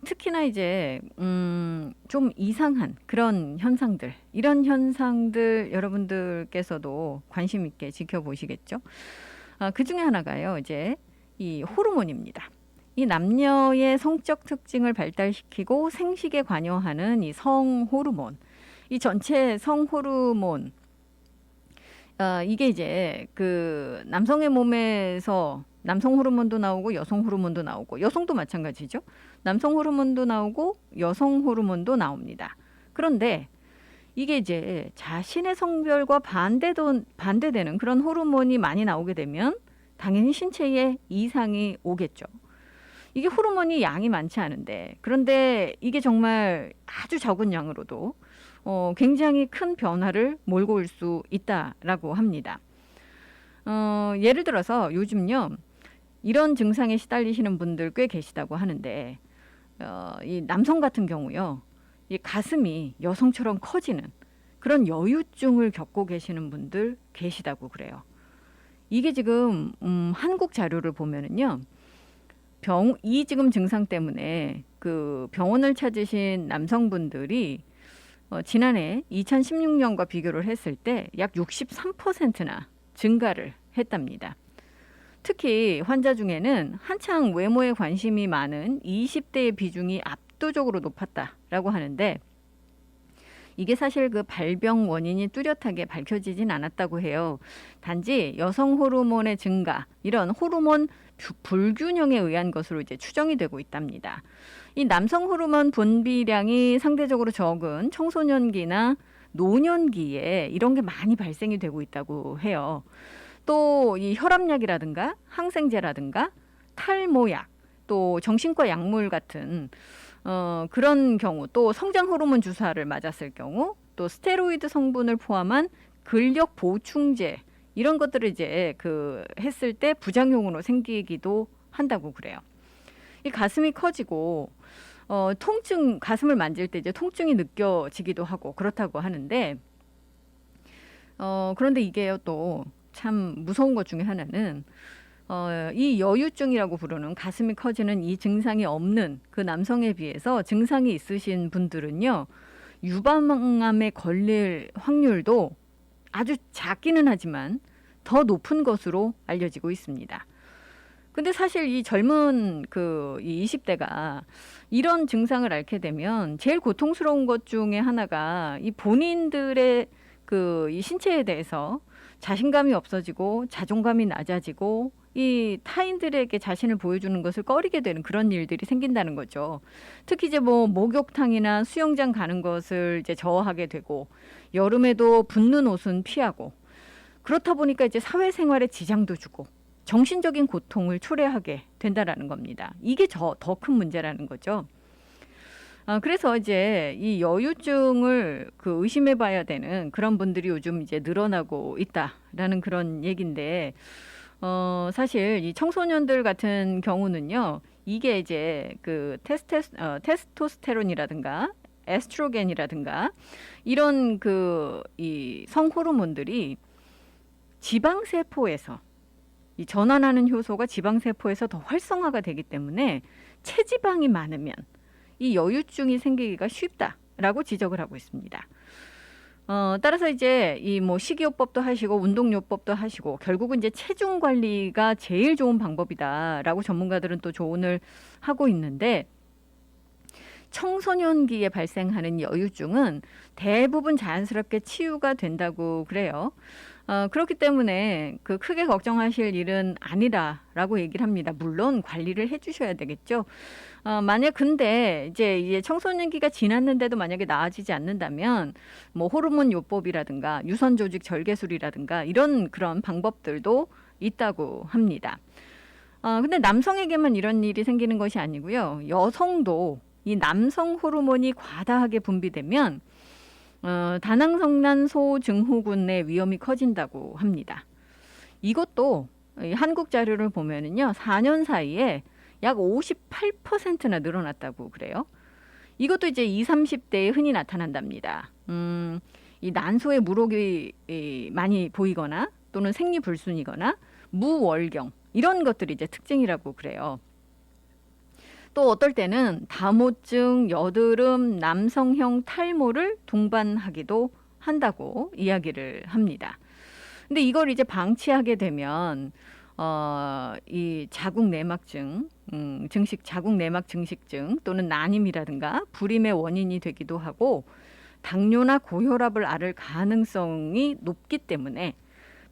특히나 이제, 좀 이상한 그런 현상들, 이런 현상들 여러분들께서도 관심 있게 지켜보시겠죠? 그 중에 하나가요, 이제 이 호르몬입니다. 이 남녀의 성적 특징을 발달시키고 생식에 관여하는 이 성호르몬. 이 전체 성호르몬, 이게 이제 그 남성의 몸에서 남성 호르몬도 나오고 여성 호르몬도 나오고, 여성도 마찬가지죠. 남성 호르몬도 나오고 여성 호르몬도 나옵니다. 그런데 이게 이제 자신의 성별과 반대되는 그런 호르몬이 많이 나오게 되면 당연히 신체에 이상이 오겠죠. 이게 호르몬이 양이 많지 않은데 그런데 이게 정말 아주 적은 양으로도 굉장히 큰 변화를 몰고 올 수 있다라고 합니다. 예를 들어서 요즘요. 이런 증상에 시달리시는 분들 꽤 계시다고 하는데 이 남성 같은 경우요. 이 가슴이 여성처럼 커지는 그런 여유증을 겪고 계시는 분들 계시다고 그래요. 이게 지금 한국 자료를 보면은요. 이 지금 증상 때문에 그 병원을 찾으신 남성분들이 지난해 2016년과 비교를 했을 때 약 63%나 증가를 했답니다. 특히 환자 중에는 한창 외모에 관심이 많은 20대의 비중이 압도적으로 높았다라고 하는데 이게 사실 그 발병 원인이 뚜렷하게 밝혀지진 않았다고 해요. 단지 여성 호르몬의 증가, 이런 호르몬 불균형에 의한 것으로 이제 추정이 되고 있답니다. 이 남성 호르몬 분비량이 상대적으로 적은 청소년기나 노년기에 이런 게 많이 발생이 되고 있다고 해요. 또 이 혈압약이라든가 항생제라든가 탈모약, 또 정신과 약물 같은 그런 경우, 또 성장 호르몬 주사를 맞았을 경우, 또 스테로이드 성분을 포함한 근력 보충제 이런 것들을 이제 했을 때 부작용으로 생기기도 한다고 그래요. 이 가슴이 커지고 통증, 가슴을 만질 때 이제 통증이 느껴지기도 하고 그렇다고 하는데 그런데 이게요 또 참 무서운 것 중에 하나는 이 여유증이라고 부르는 가슴이 커지는 이 증상이 없는 그 남성에 비해서 증상이 있으신 분들은요 유방암에 걸릴 확률도 아주 작기는 하지만 더 높은 것으로 알려지고 있습니다. 근데 사실 이 젊은 이 20대가 이런 증상을 앓게 되면 제일 고통스러운 것 중에 하나가 이 본인들의 이 신체에 대해서 자신감이 없어지고 자존감이 낮아지고 이 타인들에게 자신을 보여주는 것을 꺼리게 되는 그런 일들이 생긴다는 거죠. 특히 이제 목욕탕이나 수영장 가는 것을 이제 저하게 되고 여름에도 붓는 옷은 피하고 그렇다 보니까 이제 사회생활에 지장도 주고 정신적인 고통을 초래하게 된다라는 겁니다. 이게 더 큰 문제라는 거죠. 그래서 이제 이 여유증을 의심해 봐야 되는 그런 분들이 요즘 이제 늘어나고 있다라는 그런 얘기인데, 사실 이 청소년들 같은 경우는요, 이게 이제 테스토스테론이라든가 에스트로겐이라든가 이런 이 성호르몬들이 지방세포에서 이 전환하는 효소가 지방세포에서 더 활성화가 되기 때문에 체지방이 많으면 이 여유증이 생기기가 쉽다라고 지적을 하고 있습니다. 따라서 이제 이 식이요법도 하시고 운동요법도 하시고 결국은 이제 체중 관리가 제일 좋은 방법이다라고 전문가들은 또 조언을 하고 있는데 청소년기에 발생하는 여유증은 대부분 자연스럽게 치유가 된다고 그래요. 그렇기 때문에 크게 걱정하실 일은 아니라라고 얘기를 합니다. 물론 관리를 해주셔야 되겠죠. 만약 근데 이제 청소년기가 지났는데도 만약에 나아지지 않는다면 호르몬 요법이라든가 유선 조직 절개술이라든가 이런 그런 방법들도 있다고 합니다. 근데 남성에게만 이런 일이 생기는 것이 아니고요. 여성도 이 남성 호르몬이 과다하게 분비되면 다낭성난 소증후군의 위험이 커진다고 합니다. 이것도 한국 자료를 보면은요, 4년 사이에 약 58%나 늘어났다고 그래요. 이것도 이제 20, 30대에 흔히 나타난답니다. 이 난소에 물혹이 많이 보이거나 또는 생리불순이거나 무월경 이런 것들이 이제 특징이라고 그래요. 또 어떨 때는 다모증, 여드름, 남성형 탈모를 동반하기도 한다고 이야기를 합니다. 근데 이걸 이제 방치하게 되면 이 자궁 내막증, 자궁 내막 증식증 또는 난임이라든가 불임의 원인이 되기도 하고 당뇨나 고혈압을 앓을 가능성이 높기 때문에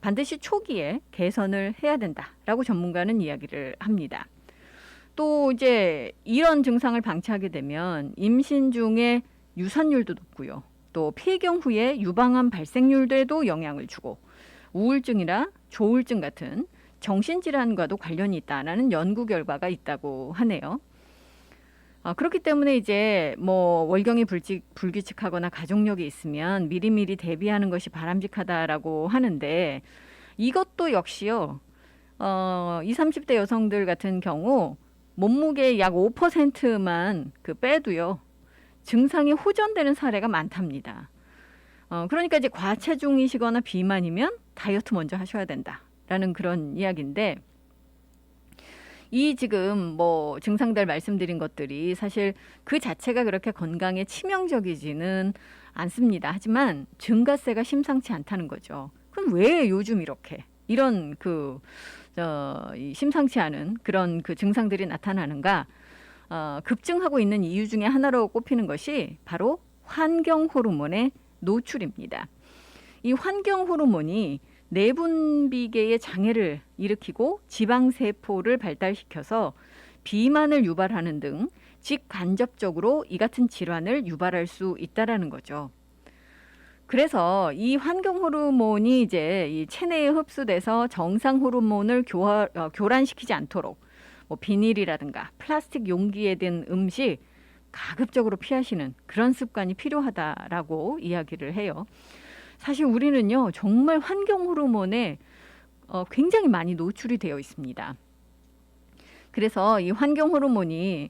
반드시 초기에 개선을 해야 된다라고 전문가는 이야기를 합니다. 또 이제 이런 증상을 방치하게 되면 임신 중에 유산율도 높고요. 또 폐경 후에 유방암 발생률에도 영향을 주고 우울증이나 조울증 같은 정신질환과도 관련이 있다라는 연구 결과가 있다고 하네요. 그렇기 때문에 이제 뭐 월경이 불규칙하거나 가족력이 있으면 미리미리 대비하는 것이 바람직하다라고 하는데 이것도 역시요. 20, 30대 여성들 같은 경우 몸무게의 약 5%만 빼도요. 증상이 호전되는 사례가 많답니다. 그러니까 이제 과체중이시거나 비만이면 다이어트 먼저 하셔야 된다라는 그런 이야기인데 이 지금 뭐 증상들 말씀드린 것들이 사실 그 자체가 그렇게 건강에 치명적이지는 않습니다. 하지만 증가세가 심상치 않다는 거죠. 그럼 왜 요즘 이렇게 이런 심상치 않은 그런 증상들이 나타나는가? 급증하고 있는 이유 중에 하나로 꼽히는 것이 바로 환경 호르몬의 노출입니다. 이 환경 호르몬이 내분비계의 장애를 일으키고 지방세포를 발달시켜서 비만을 유발하는 등 직간접적으로 이 같은 질환을 유발할 수 있다라는 거죠. 그래서 이 환경 호르몬이 이제 이 체내에 흡수돼서 정상 호르몬을 교란시키지 않도록 뭐 비닐이라든가 플라스틱 용기에 든 음식 가급적으로 피하시는 그런 습관이 필요하다라고 이야기를 해요. 사실 우리는요 정말 환경 호르몬에 굉장히 많이 노출이 되어 있습니다. 그래서 이 환경 호르몬이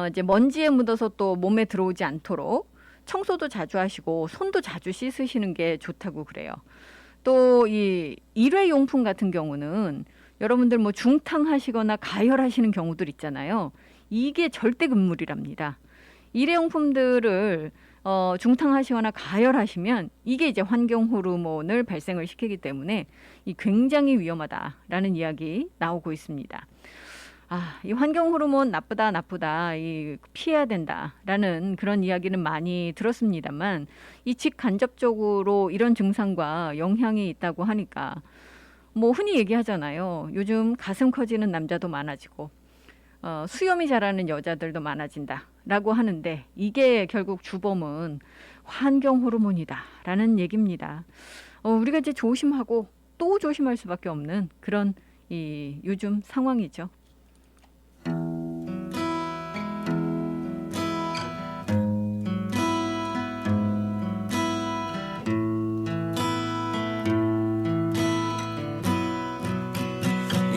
이제 먼지에 묻어서 또 몸에 들어오지 않도록 청소도 자주 하시고 손도 자주 씻으시는 게 좋다고 그래요. 또 이 일회용품 같은 경우는 여러분들 뭐 중탕하시거나 가열하시는 경우들 있잖아요. 이게 절대 금물이랍니다. 일회용품들을 중탕하시거나 가열하시면 이게 이제 환경 호르몬을 발생을 시키기 때문에 이 굉장히 위험하다라는 이야기 나오고 있습니다. 이 환경 호르몬 나쁘다, 이 피해야 된다라는 그런 이야기는 많이 들었습니다만 이 직간접적으로 이런 증상과 영향이 있다고 하니까 뭐 흔히 얘기하잖아요. 요즘 가슴 커지는 남자도 많아지고 수염이 자라는 여자들도 많아진다라고 하는데 이게 결국 주범은 환경 호르몬이다라는 얘기입니다. 우리가 이제 조심하고 또 조심할 수밖에 없는 그런 이 요즘 상황이죠.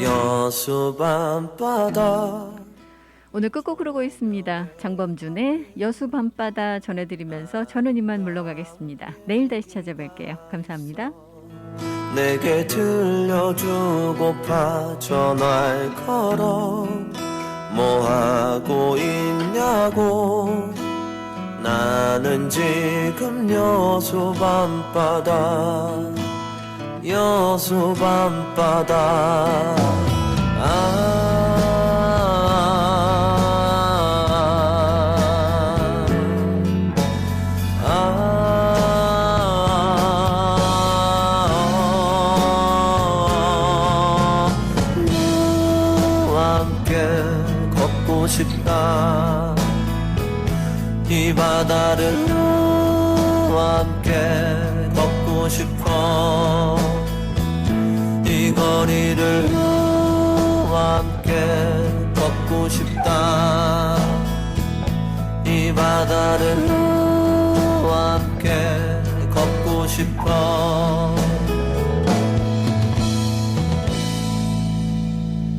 여수 밤바다 오늘 끝곡 흐르고 있습니다. 장범준의 여수 밤바다 전해드리면서 저는 이만 물러가겠습니다. 내일 다시 찾아뵐게요. 감사합니다. 내게 들려주고파 전화를 걸어 뭐하고 있냐고 나는 지금 여수 밤바다 여수 밤바다 너와 함께 걷고 싶다 이 바다를 너와 함께 걷고 싶어 이 거리를 너와 함께 걷고 싶다 이 바다를 너와 함께 걷고 싶어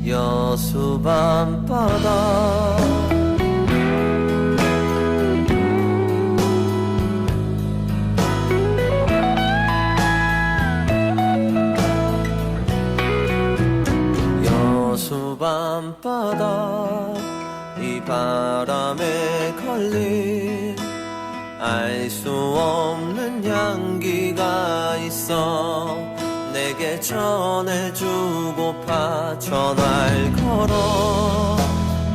여수 밤바다 여수 밤바다 이 바람에 걸린 알 수 없는 향기가 있어 내게 전해주고파 전화를 걸어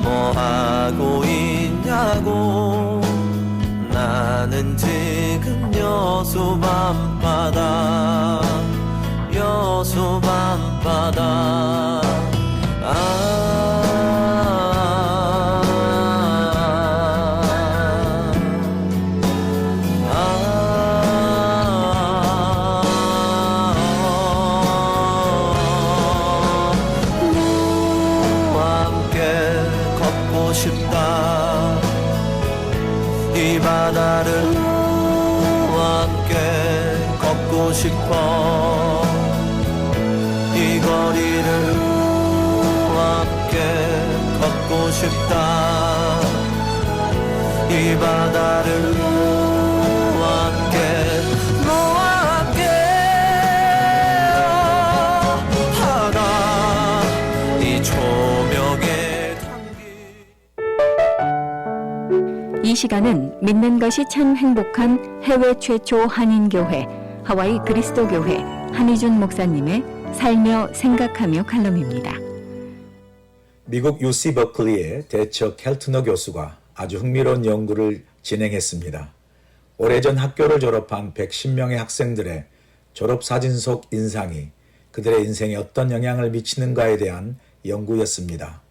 뭐하고 있냐고 나는 지금 여수 밤바다 여수 밤바다 싶다. 이 바다를 함께 걷고 싶어. 이 거리를 함께 걷고 싶다. 이 바다를 함께 너와 함께 하나 이 조명에 이 시간은 믿는 것이 참 행복한 해외 최초 한인교회 하와이 그리스도교회 한희준 목사님의 살며 생각하며 칼럼입니다. 미국 UC 버클리의 대처 켈트너 교수가 아주 흥미로운 연구를 진행했습니다. 오래전 학교를 졸업한 110명의 학생들의 졸업사진 속 인상이 그들의 인생에 어떤 영향을 미치는가에 대한 연구였습니다.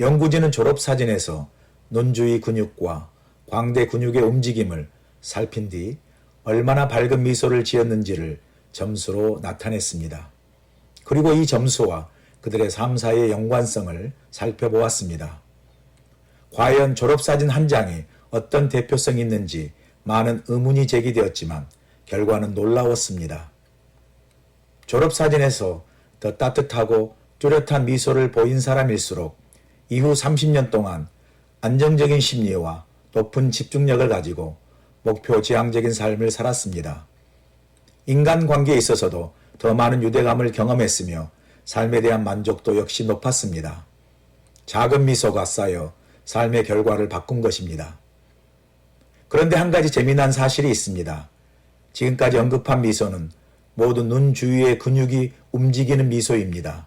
연구진은 졸업사진에서 눈 주위 근육과 광대 근육의 움직임을 살핀 뒤 얼마나 밝은 미소를 지었는지를 점수로 나타냈습니다. 그리고 이 점수와 그들의 삶 사이의 연관성을 살펴보았습니다. 과연 졸업사진 한 장이 어떤 대표성이 있는지 많은 의문이 제기되었지만 결과는 놀라웠습니다. 졸업사진에서 더 따뜻하고 뚜렷한 미소를 보인 사람일수록 이후 30년 동안 안정적인 심리와 높은 집중력을 가지고 목표 지향적인 삶을 살았습니다. 인간관계에 있어서도 더 많은 유대감을 경험했으며 삶에 대한 만족도 역시 높았습니다. 작은 미소가 쌓여 삶의 결과를 바꾼 것입니다. 그런데 한 가지 재미난 사실이 있습니다. 지금까지 언급한 미소는 모두 눈 주위의 근육이 움직이는 미소입니다.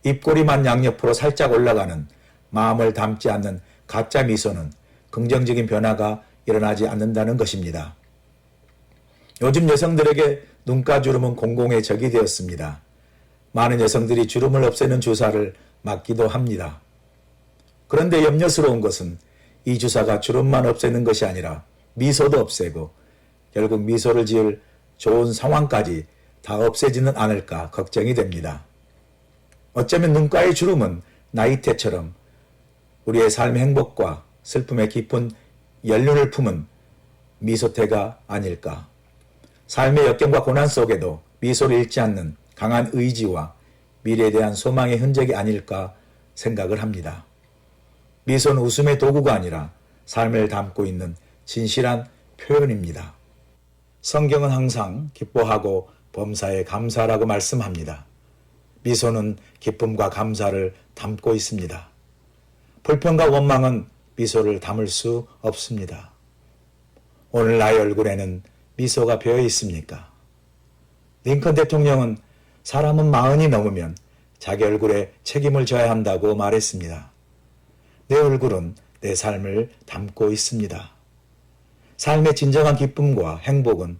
입꼬리만 양옆으로 살짝 올라가는 마음을 담지 않는 가짜 미소는 긍정적인 변화가 일어나지 않는다는 것입니다. 요즘 여성들에게 눈가주름은 공공의 적이 되었습니다. 많은 여성들이 주름을 없애는 주사를 맞기도 합니다. 그런데 염려스러운 것은 이 주사가 주름만 없애는 것이 아니라 미소도 없애고 결국 미소를 지을 좋은 상황까지 다 없애지는 않을까 걱정이 됩니다. 어쩌면 눈가의 주름은 나이테처럼 우리의 삶의 행복과 슬픔의 깊은 연륜을 품은 미소태가 아닐까. 삶의 역경과 고난 속에도 미소를 잃지 않는 강한 의지와 미래에 대한 소망의 흔적이 아닐까 생각을 합니다. 미소는 웃음의 도구가 아니라 삶을 담고 있는 진실한 표현입니다. 성경은 항상 기뻐하고 범사에 감사라고 말씀합니다. 미소는 기쁨과 감사를 담고 있습니다. 불평과 원망은 미소를 담을 수 없습니다. 오늘 나의 얼굴에는 미소가 배어 있습니까? 링컨 대통령은 사람은 40이 넘으면 자기 얼굴에 책임을 져야 한다고 말했습니다. 내 얼굴은 내 삶을 담고 있습니다. 삶의 진정한 기쁨과 행복은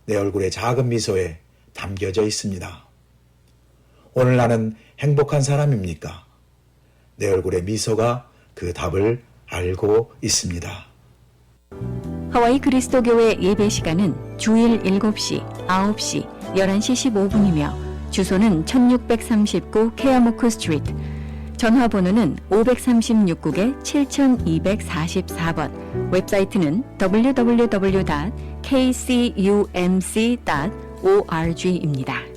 내 얼굴의 작은 미소에 담겨져 있습니다. 오늘 나는 행복한 사람입니까? 내 얼굴의 미소가 그 답을 알고 있습니다. 하와이 그리스도교회 예배 시간은 주일 7시, 9시, 11시 15분이며 주소는 1639 케아모크 스트리트, 전화번호는 536국에 7244번, 웹사이트는 www.kcumc.org입니다.